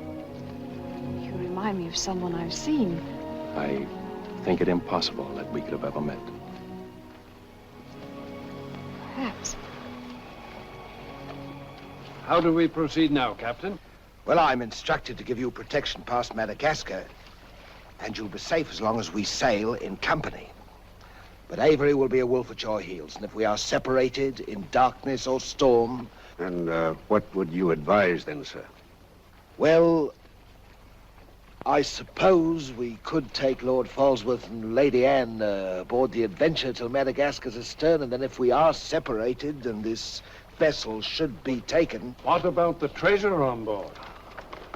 You remind me of someone I've seen. I think it impossible that we could have ever met. Perhaps. How do we proceed now, Captain? Well, I'm instructed to give you protection past Madagascar, and you'll be safe as long as we sail in company. But Avery will be a wolf at your heels, and if we are separated in darkness or storm... And what would you advise then, sir? Well, I suppose we could take Lord Falsworth and Lady Anne aboard the Adventure till Madagascar's astern, and then if we are separated and this vessel should be taken... What about the treasure on board?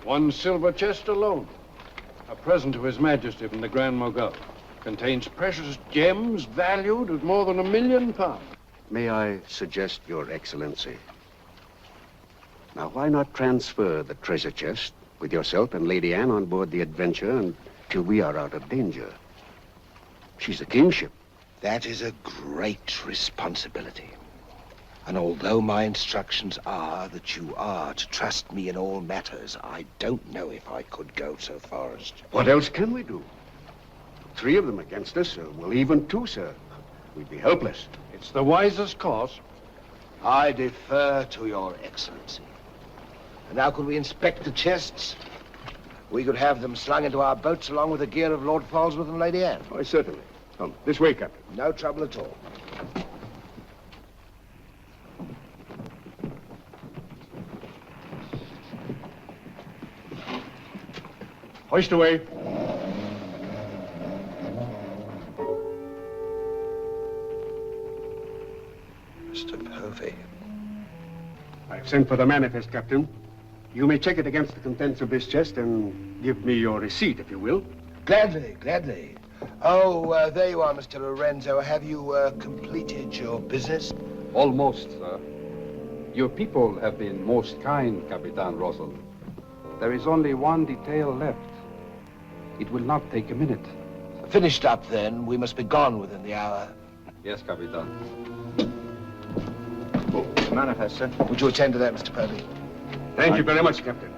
One silver chest alone. A present to His Majesty from the Grand Mogul. Contains precious gems valued at more than £1 million. May I suggest, Your Excellency? Now, why not transfer the treasure chest with yourself and Lady Anne on board the Adventure until we are out of danger? She's a kingship. That is a great responsibility. And although my instructions are that you are to trust me in all matters, I don't know if I could go so far as to... What else can we do? 3 of them against us, well, even 2, sir. We'd be helpless. It's the wisest course. I defer to your excellency. And now could we inspect the chests? We could have them slung into our boats along with the gear of Lord Falsworth and Lady Anne. Oh, certainly. Come, this way, Captain. No trouble at all. Hoist away. Mr. Povey. I've sent for the manifest, Captain. You may check it against the contents of this chest and give me your receipt, if you will. Gladly, gladly. Oh, there you are, Mr. Lorenzo. Have you completed your business? Almost, sir. Your people have been most kind, Capitan Russell. There is only one detail left. It will not take a minute. Finished up, then. We must be gone within the hour. Yes, Capitan. Oh, manifest, sir. Would you attend to that, Mr. Povey? Thank you very much, Captain.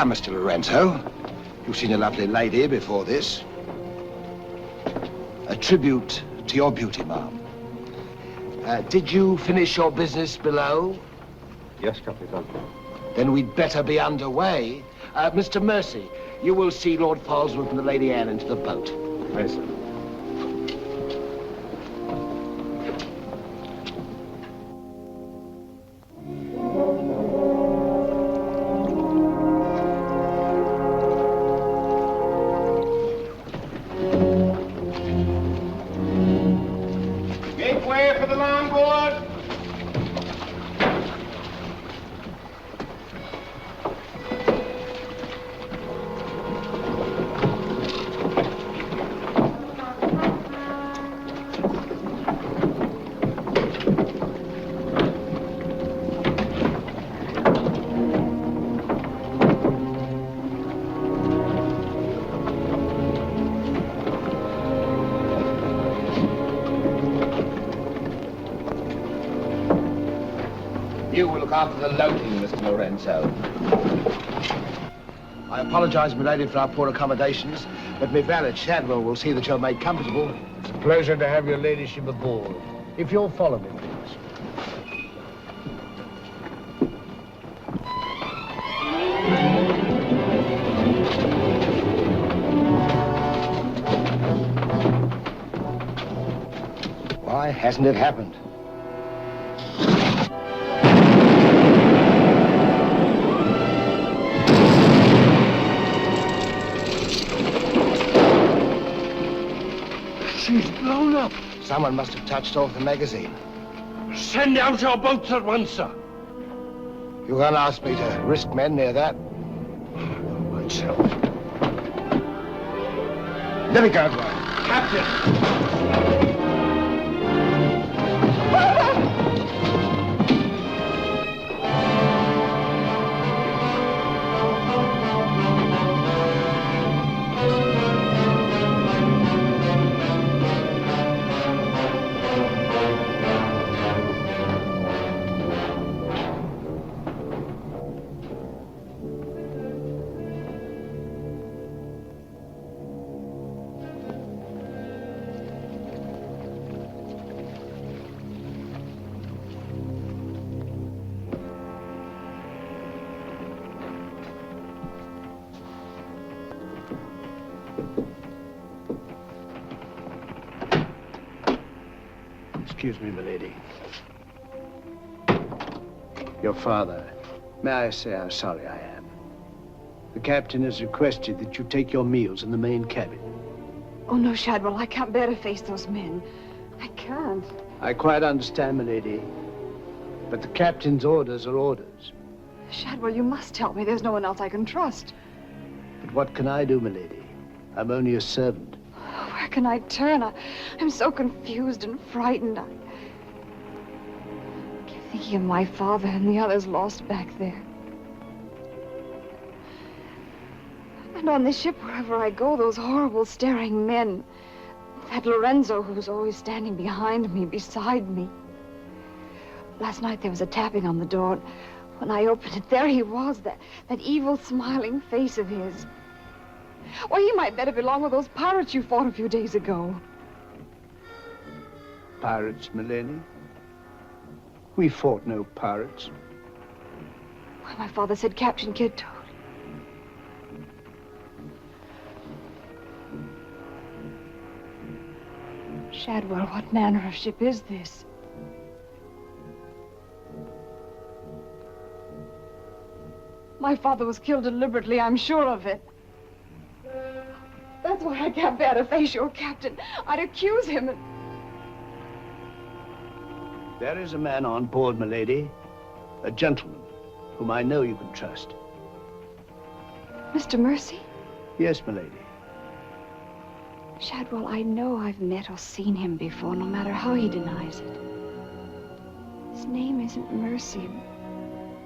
Come, Mr. Lorenzo. You've seen a lovely lady before this. A tribute to your beauty, ma'am. Did you finish your business below? Yes, Capitan. Then we'd better be underway. Mr. Mercy, you will see Lord Falsworth and the Lady Anne into the boat. Yes, sir. Make way for the longboard. You will look after the loading, Mr. Lorenzo. I apologize, milady, for our poor accommodations, but my valet Shadwell will see that you're made comfortable. It's a pleasure to have your ladyship aboard. If you'll follow me, please. Why hasn't it happened? She's blown up. Someone must have touched off the magazine. Send out your boats at once, sir. You can't ask me to risk men near that. Myself. Let me go, boy. Captain! Excuse me, milady. Your father. May I say how sorry I am? The captain has requested that you take your meals in the main cabin. Oh, no, Shadwell, I can't bear to face those men. I can't. I quite understand, milady. But the captain's orders are orders. Shadwell, you must help me. There's no one else I can trust. But what can I do, milady? I'm only a servant. Where can I turn? I'm so confused and frightened. I keep thinking of my father and the others lost back there. And on this ship, wherever I go, those horrible staring men. That Lorenzo who's always standing behind me, beside me. Last night there was a tapping on the door. When I opened it, there he was, that evil smiling face of his. Why, he might better belong with those pirates you fought a few days ago. Pirates, milady? We fought no pirates. Why, my father said Captain Kidd told. Shadwell, what manner of ship is this? My father was killed deliberately, I'm sure of it. That's why I can't bear to face your captain. I'd accuse him and... There is a man on board, milady. A gentleman whom I know you can trust. Mr. Mercy? Yes, milady. Shadwell, I know I've met or seen him before, no matter how he denies it. His name isn't Mercy,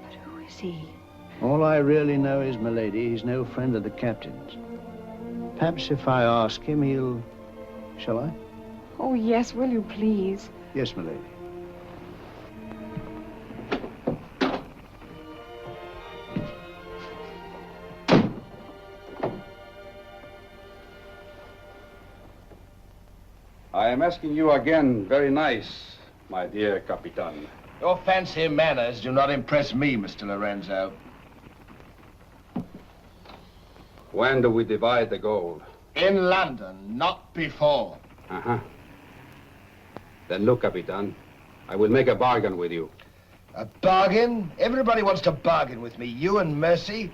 but who is he? All I really know is, milady, he's no friend of the captain's. Perhaps if I ask him, he'll... Shall I? Oh, yes, will you please? Yes, milady. I am asking you again, very nice, my dear Capitan. Your fancy manners do not impress me, Mr. Lorenzo. When do we divide the gold? In London, not before. Uh-huh. Then look, Capitan, I will make a bargain with you. A bargain? Everybody wants to bargain with me. You and Mercy.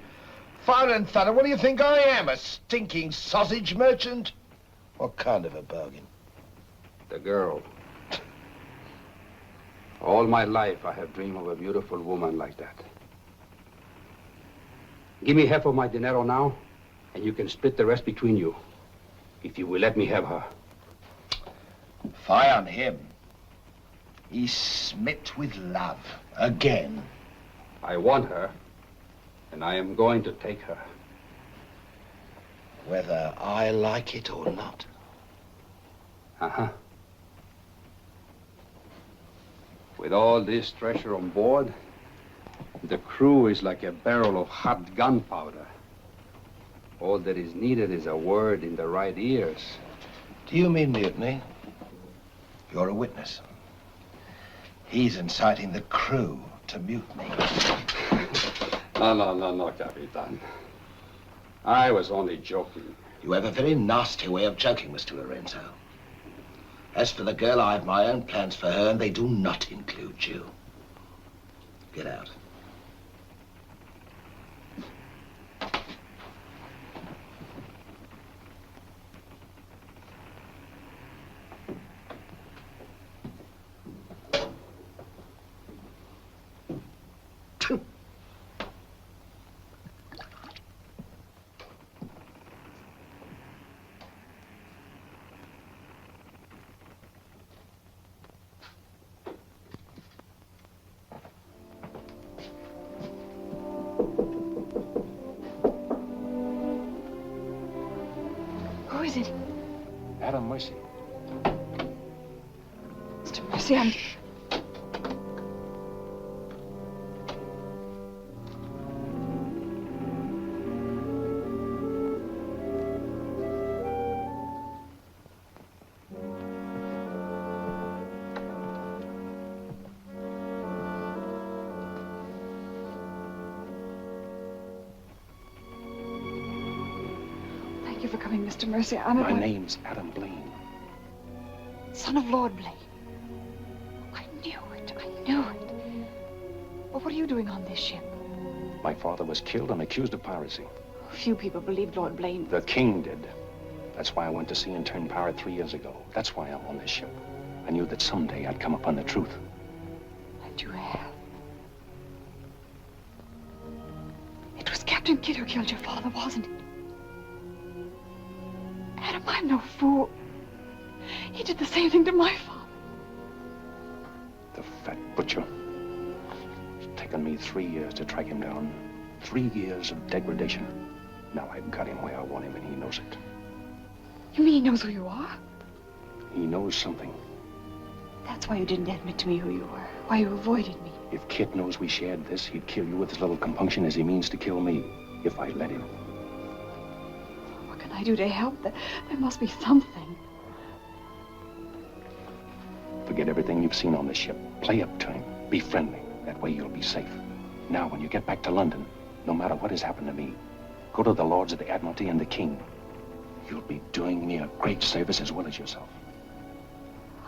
Fire and thunder, what do you think I am? A stinking sausage merchant? What kind of a bargain? The girl. All my life I have dreamed of a beautiful woman like that. Give me half of my dinero now, and you can split the rest between you, if you will let me have her. Fie on him. He's smit with love. Again. I want her, and I am going to take her. Whether I like it or not. Uh-huh. With all this treasure on board, the crew is like a barrel of hot gunpowder. All that is needed is a word in the right ears. Do you mean mutiny? You're a witness. He's inciting the crew to mutiny. No, Capitan. I was only joking. You have a very nasty way of joking, Mr. Lorenzo. As for the girl, I have my own plans for her, and they do not include you. Get out. Who is it? Adam Mercy. Mr. Mercy, I'm... Thank you for coming, Mr. Mercy. My name's Adam Blaine. Son of Lord Blaine. I knew it. But what are you doing on this ship? My father was killed and accused of piracy. Few people believed Lord Blaine. The king did. That's why I went to sea and turned pirate 3 years ago. That's why I'm on this ship. I knew that someday I'd come upon the truth. And you have. It was Captain Kidd who killed your father, wasn't it? Adam, I'm no fool. He did the same thing to my father. The fat butcher. It's taken me 3 years to track him down. 3 years of degradation. Now I've got him where I want him, and he knows it. You mean he knows who you are? He knows something. That's why you didn't admit to me who you were. Why you avoided me. If Kit knows we shared this, he'd kill you with as little compunction as he means to kill me, if I let him. What can I do to help? There must be something. Forget everything you've seen on this ship. Play up to him. Be friendly. That way you'll be safe. Now, when you get back to London, no matter what has happened to me, go to the Lords of the Admiralty and the King. You'll be doing me a great service as well as yourself.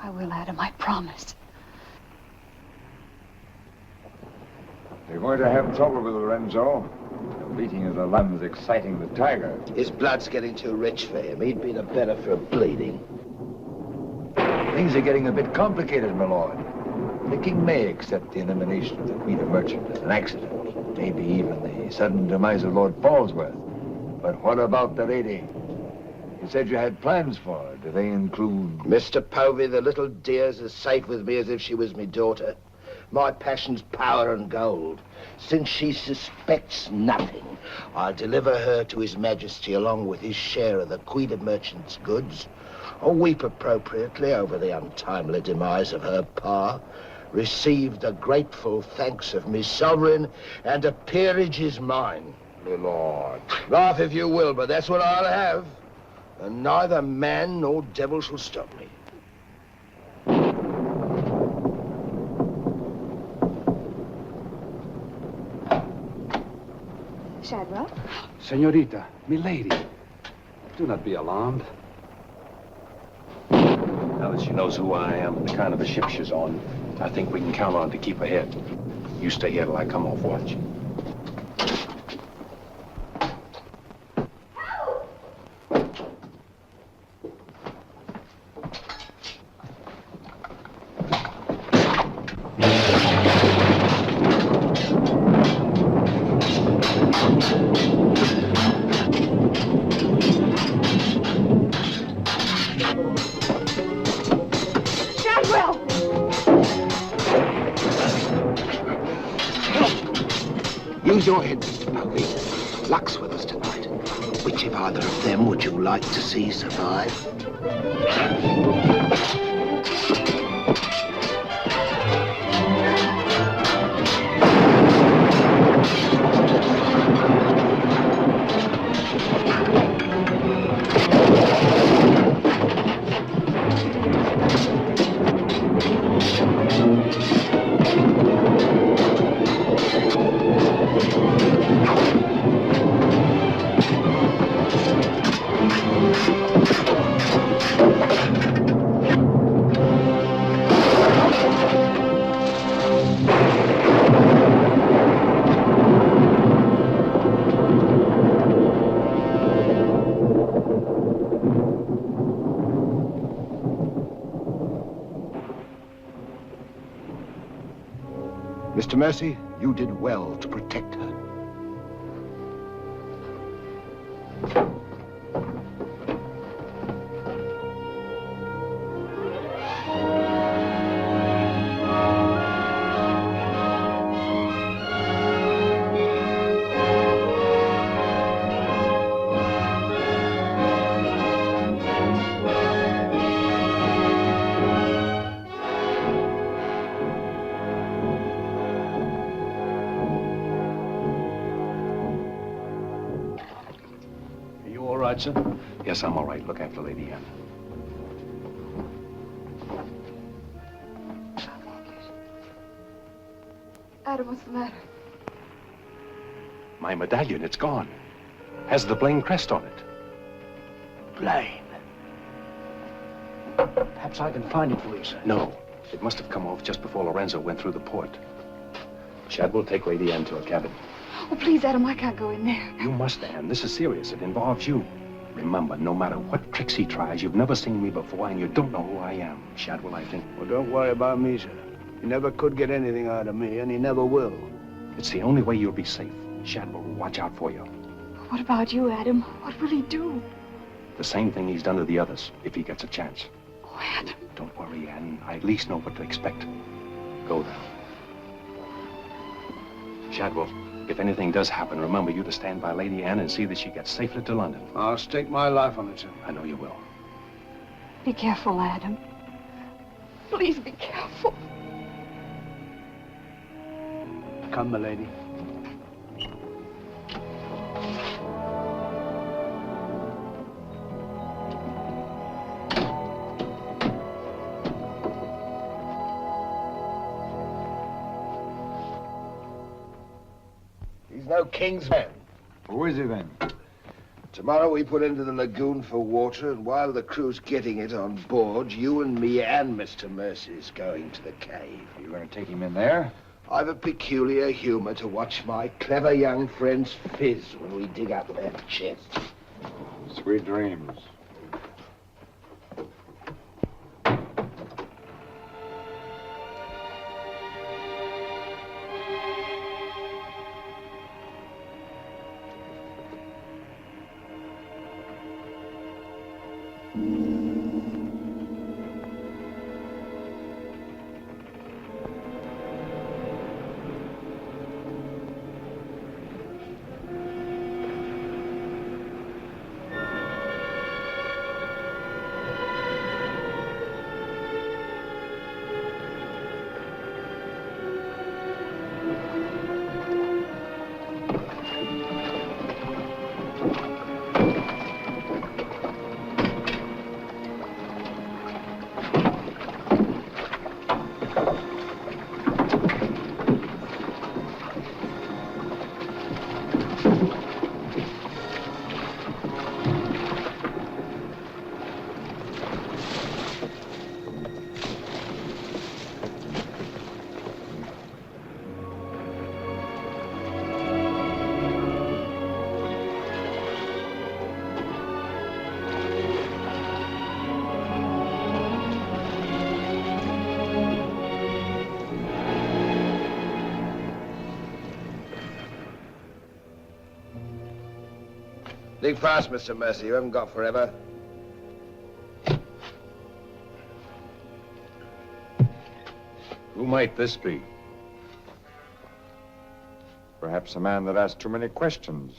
I will, Adam, I promise. You're going to have trouble with Lorenzo. The beating of the lun's exciting the tiger. His blood's getting too rich for him. He'd be the better for bleeding. Things are getting a bit complicated, my lord. The king may accept the elimination of the Queen of Merchant as an accident. Maybe even the sudden demise of Lord Falsworth. But what about the lady? You said you had plans for her. Do they include... Mr. Povey, the little dear's as safe with me as if she was me daughter. My passion's power and gold. Since she suspects nothing, I'll deliver her to His Majesty along with his share of the Queen of Merchant's goods. I'll weep appropriately over the untimely demise of her pa, receive the grateful thanks of me sovereign, and a peerage is mine. My lord. Laugh if you will, but that's what I'll have. And neither man nor devil shall stop me. Shadwell? Senorita, milady, do not be alarmed. Now that she knows who I am and the kind of a ship she's on, I think we can count on to keep ahead. You stay here till I come off watch. Use your head, Mr. Mowgli. Luck's with us tonight. Which of either of them would you like to see survive? Mr. Mercy, you did well to protect her. Sir? Yes, I'm all right. Look after Lady Anne. Adam, what's the matter? My medallion, it's gone. Has the Blaine crest on it. Blaine. Perhaps I can find it for you, sir. No, it must have come off just before Lorenzo went through the port. Shad will take Lady Anne to her cabin. Oh, please, Adam, I can't go in there. You must, Anne. This is serious. It involves you. Remember, no matter what tricks he tries, you've never seen me before, and you don't know who I am. Shadwell, I think. Well, don't worry about me, sir. He never could get anything out of me, and he never will. It's the only way you'll be safe. Shadwell will watch out for you. What about you, Adam? What will he do? The same thing he's done to the others, if he gets a chance. Oh, Adam. Don't worry, Anne. I at least know what to expect. Go then. Shadwell, if anything does happen, remember you to stand by Lady Anne and see that she gets safely to London. I'll stake my life on it, sir. I know you will. Be careful, Adam. Please be careful. Come, my lady. He's no king's man. Who is he then? Tomorrow we put into the lagoon for water, and while the crew's getting it on board, you and me and Mr. Mercy's going to the cave. You're going to take him in there? I've a peculiar humor to watch my clever young friends fizz when we dig up that chest. Sweet dreams. Think fast, Mr. Mercy. You haven't got forever. Who might this be? Perhaps a man that asked too many questions.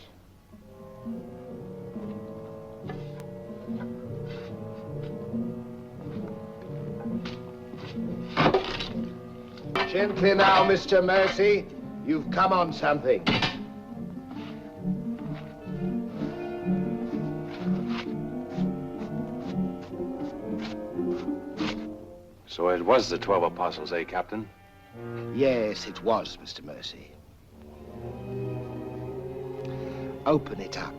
Gently now, Mr. Mercy. You've come on something. So it was the 12 apostles, eh, Captain? Yes, it was, Mr. Mercy. Open it up.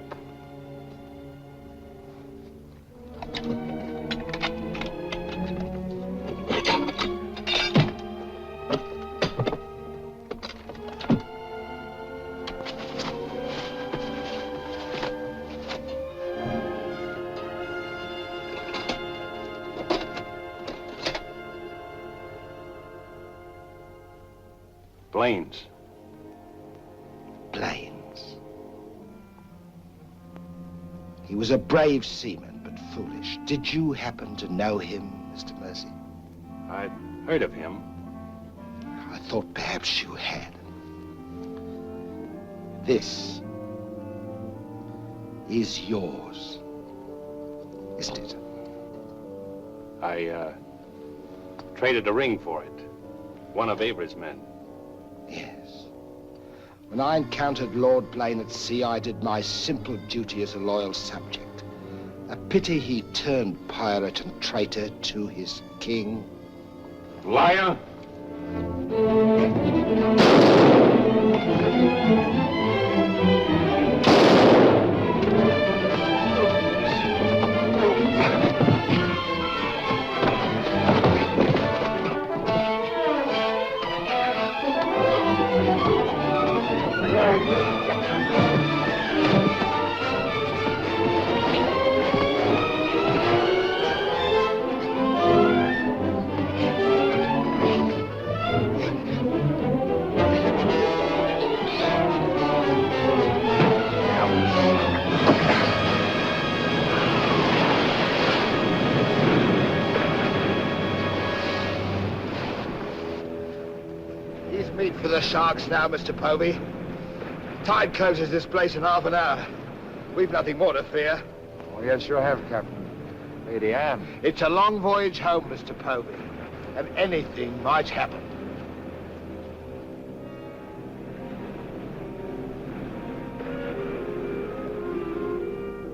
Blaine's. Blaine's. He was a brave seaman, but foolish. Did you happen to know him, Mr. Mercy? I'd heard of him. I thought perhaps you had. This is yours, isn't it? I traded a ring for it. One of Avery's men. Yes. When I encountered Lord Blaine at sea, I did my simple duty as a loyal subject. A pity he turned pirate and traitor to his king. Liar! He's meat for the sharks now, Mr. Povey. Tide closes this place in half an hour. We've nothing more to fear. Oh, yes, you have, Captain. Lady Anne. It's a long voyage home, Mr. Povey, and anything might happen.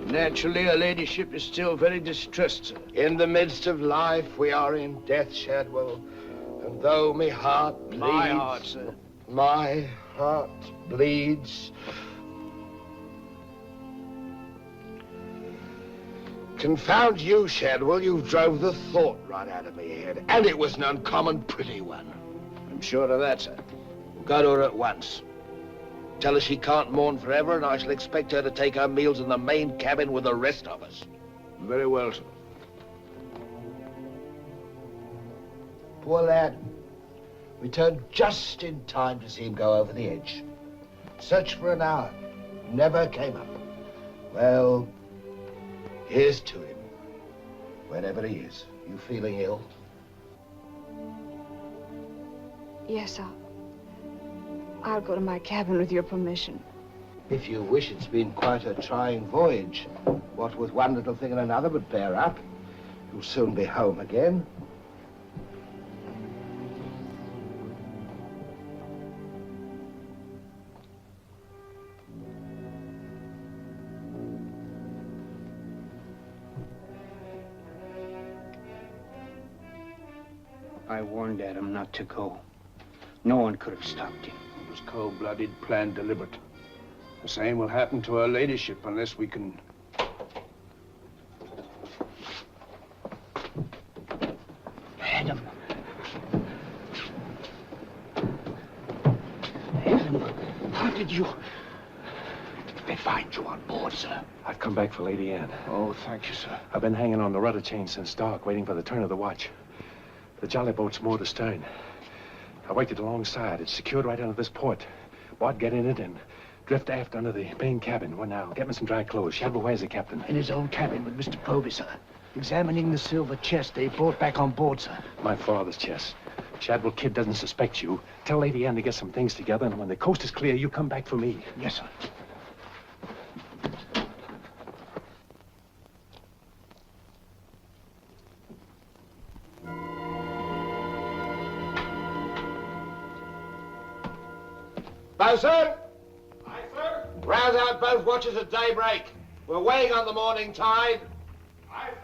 Naturally, her ladyship is still very distressed, sir. In the midst of life, we are in death, Shadwell. And though my heart bleeds... My heart, sir. My heart bleeds... Confound you, Shadwell. You drove the thought right out of me head. And it was an uncommon pretty one. I'm sure of that, sir. Go to her at once. Tell her she can't mourn forever, and I shall expect her to take her meals in the main cabin with the rest of us. Very well, sir. Poor lad. Returned just in time to see him go over the edge. Searched for an hour. Never came up. Well, here's to him. Wherever he is. You feeling ill? Yes, I'll go to my cabin with your permission. If you wish, it's been quite a trying voyage. What with one little thing and another, but bear up. You'll soon be home again. I warned Adam not to go. No one could have stopped him. It was cold-blooded, planned, deliberate. The same will happen to her ladyship unless we can... Adam. Adam, how did you... They find you on board, sir? I've come back for Lady Anne. Oh, thank you, sir. I've been hanging on the rudder chain since dark, waiting for the turn of the watch. The jolly boat's moored astern. I waited alongside. It's secured right under this port. Bart, get in it and Drift aft under the main cabin. Well, now, get me some dry clothes. Shadwell, where's the captain? In his own cabin with Mr. Povey, sir. Examining the silver chest they brought back on board, sir. My father's chest. Shadwell Kid doesn't suspect you. Tell Lady Anne to get some things together, and when the coast is clear, you come back for me. Yes, sir. Bosun! Aye, sir? Rouse out both watches at daybreak. We're weighing on the morning tide. Aye, sir.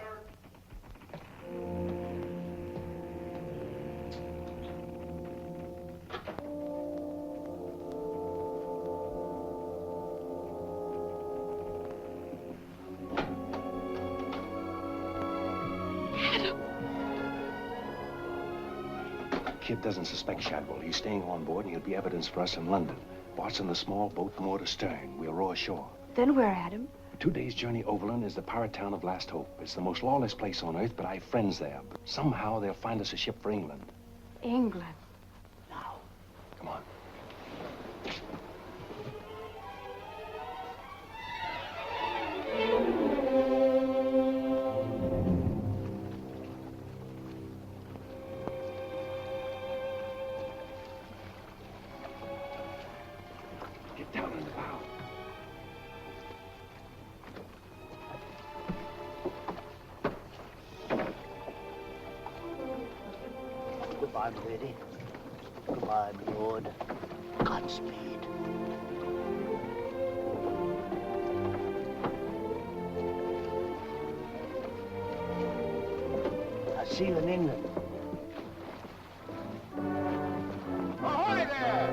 Kid doesn't suspect Shadwell. He's staying on board, and he'll be evidence for us in London. Watching the small boat moored astern. We'll row ashore. Then where, Adam? 2 days' journey overland is the pirate town of Last Hope. It's the most lawless place on earth, but I've friends there. Somehow they'll find us a ship for England. England. Come on. Get down in the bow. Goodbye, my lady. Goodbye, my lord. Godspeed. I'll see you in England. Ahoy there!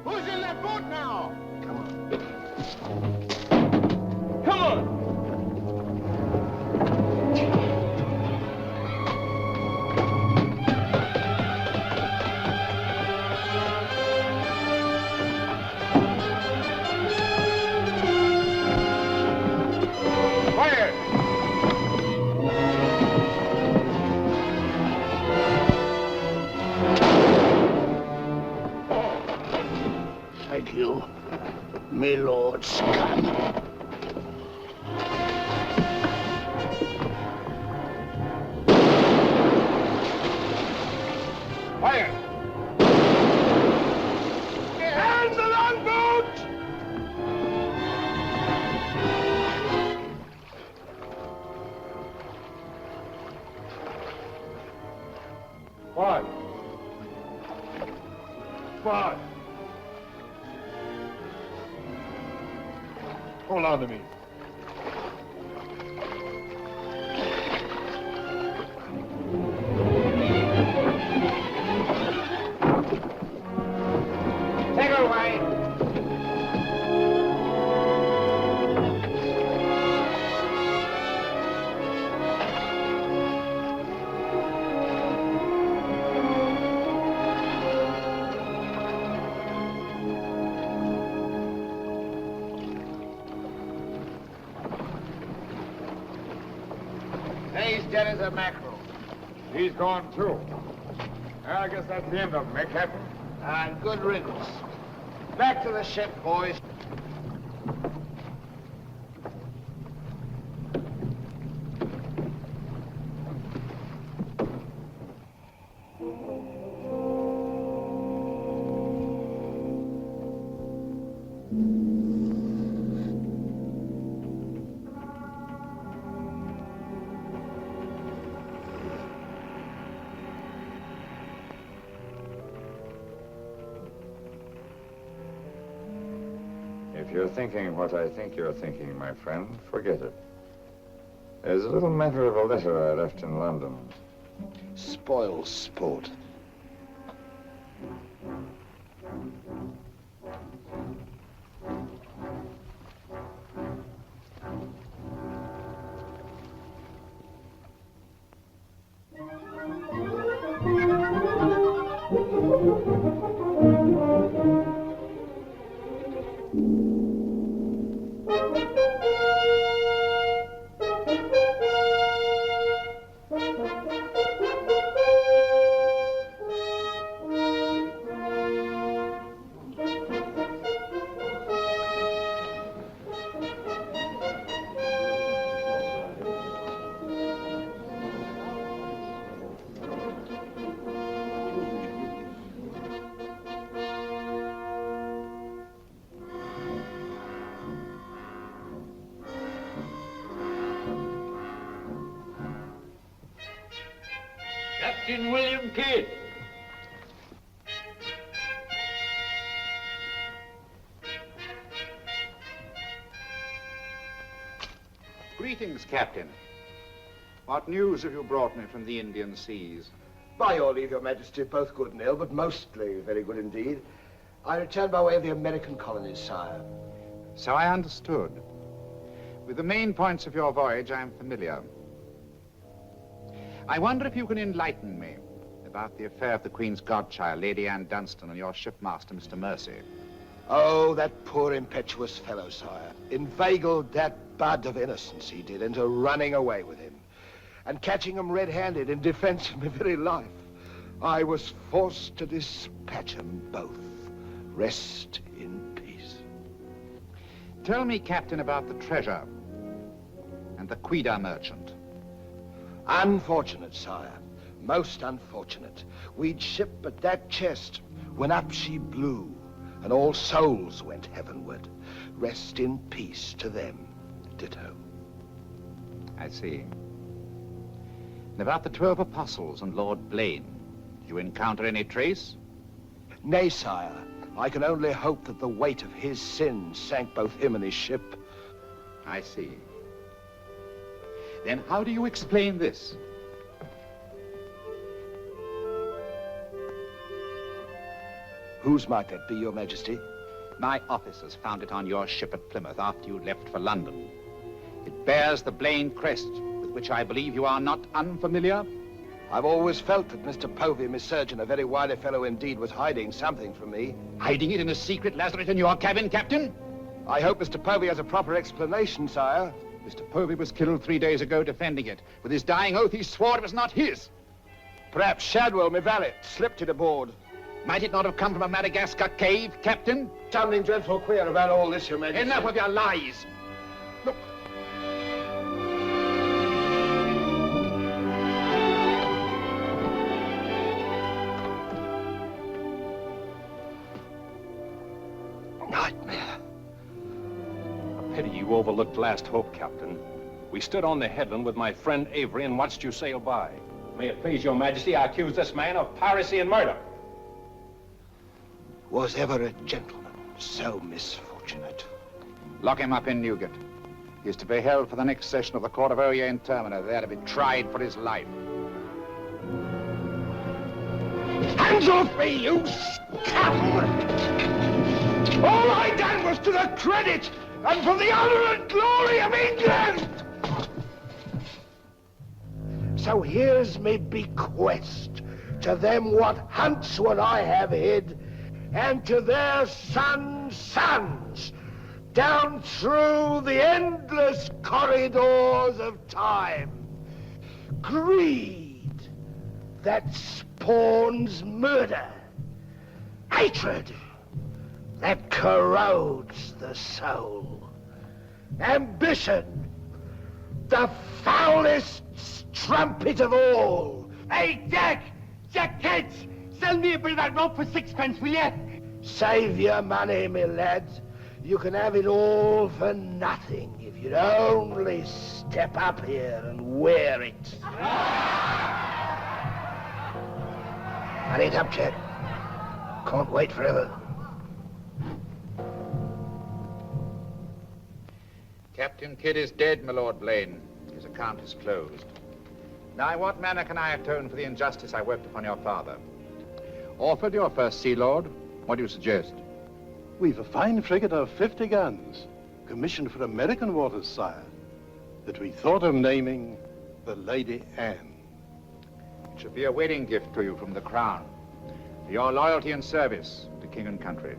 Who's in that boat now? Come on! Thank you, my lord Scum. Fire! And the longboat! What? What? Hold on to me. Take her away. He's dead as a mackerel. He's gone too. I guess that's the end of him, eh, Captain? And good riddance. Back to the ship, boys. If you're thinking what I think you're thinking, my friend, forget it. There's a little matter of a letter I left in London. Spoil sport. Captain William Kidd. Greetings, Captain. What news have you brought me from the Indian seas? By your leave, Your Majesty, both good and ill, but mostly very good indeed. I returned by way of the American colonies, sire. So I understood. With the main points of your voyage, I am familiar. I wonder if you can enlighten me about the affair of the Queen's godchild, Lady Anne Dunstan, and your shipmaster, Mr. Mercy. Oh, that poor impetuous fellow, sire. Inveigled that bud of innocence he did into running away with him. And catching him red-handed in defense of my very life. I was forced to dispatch them both. Rest in peace. Tell me, Captain, about the treasure and the Quida merchant. Unfortunate, sire. Most unfortunate. We'd ship but that chest when up she blew, and all souls went heavenward. Rest in peace to them. Ditto. I see. And about the 12 apostles and Lord Blaine, did you encounter any trace? Nay, sire. I can only hope that the weight of his sins sank both him and his ship. I see. Then how do you explain this? Whose might that be, Your Majesty? My officers found it on your ship at Plymouth after you left for London. It bears the Blaine crest, with which I believe you are not unfamiliar. I've always felt that Mr. Povey, my surgeon, a very wily fellow indeed, was hiding something from me. Hiding it in a secret lazaret in your cabin, Captain? I hope Mr. Povey has a proper explanation, sire. Mr. Povey was killed 3 days ago defending it. With his dying oath, he swore it was not his. Perhaps Shadwell, my valet, slipped it aboard. Might it not have come from a Madagascar cave, Captain? Something dreadful queer about all this, Your Majesty. Enough of your lies. Look. Nightmare. A pity you overlooked last hope, Captain. We stood on the headland with my friend Avery and watched you sail by. May it please your majesty, I accuse this man of piracy and murder. Was ever a gentleman so misfortunate? Lock him up in Newgate. He is to be held for the next session of the Court of Oyer in Termina, there to be tried for his life. Hands off me, you scoundrel! All I done was to the credit and for the honor and glory of England! So here's me bequest to them what hunts what I have hid, and to their sons, down through the endless corridors of time. Greed that spawns murder. Hatred that corrodes the soul. Ambition, the foulest strumpet of all. Hey, Jack! Jack Ketch! Sell me a bit of that rope for 6 will you? Save your money, me lads. You can have it all for nothing if you'd only step up here and wear it. Hurry it up, Jack. Can't wait forever. Captain Kidd is dead, my Lord Blaine. His account is closed. Now, in what manner can I atone for the injustice I worked upon your father? Orford, your first Sea Lord, what do you suggest? We've a fine frigate of 50 guns, commissioned for American waters, sire, that we thought of naming the Lady Anne. It should be a wedding gift to you from the Crown, for your loyalty and service to king and country.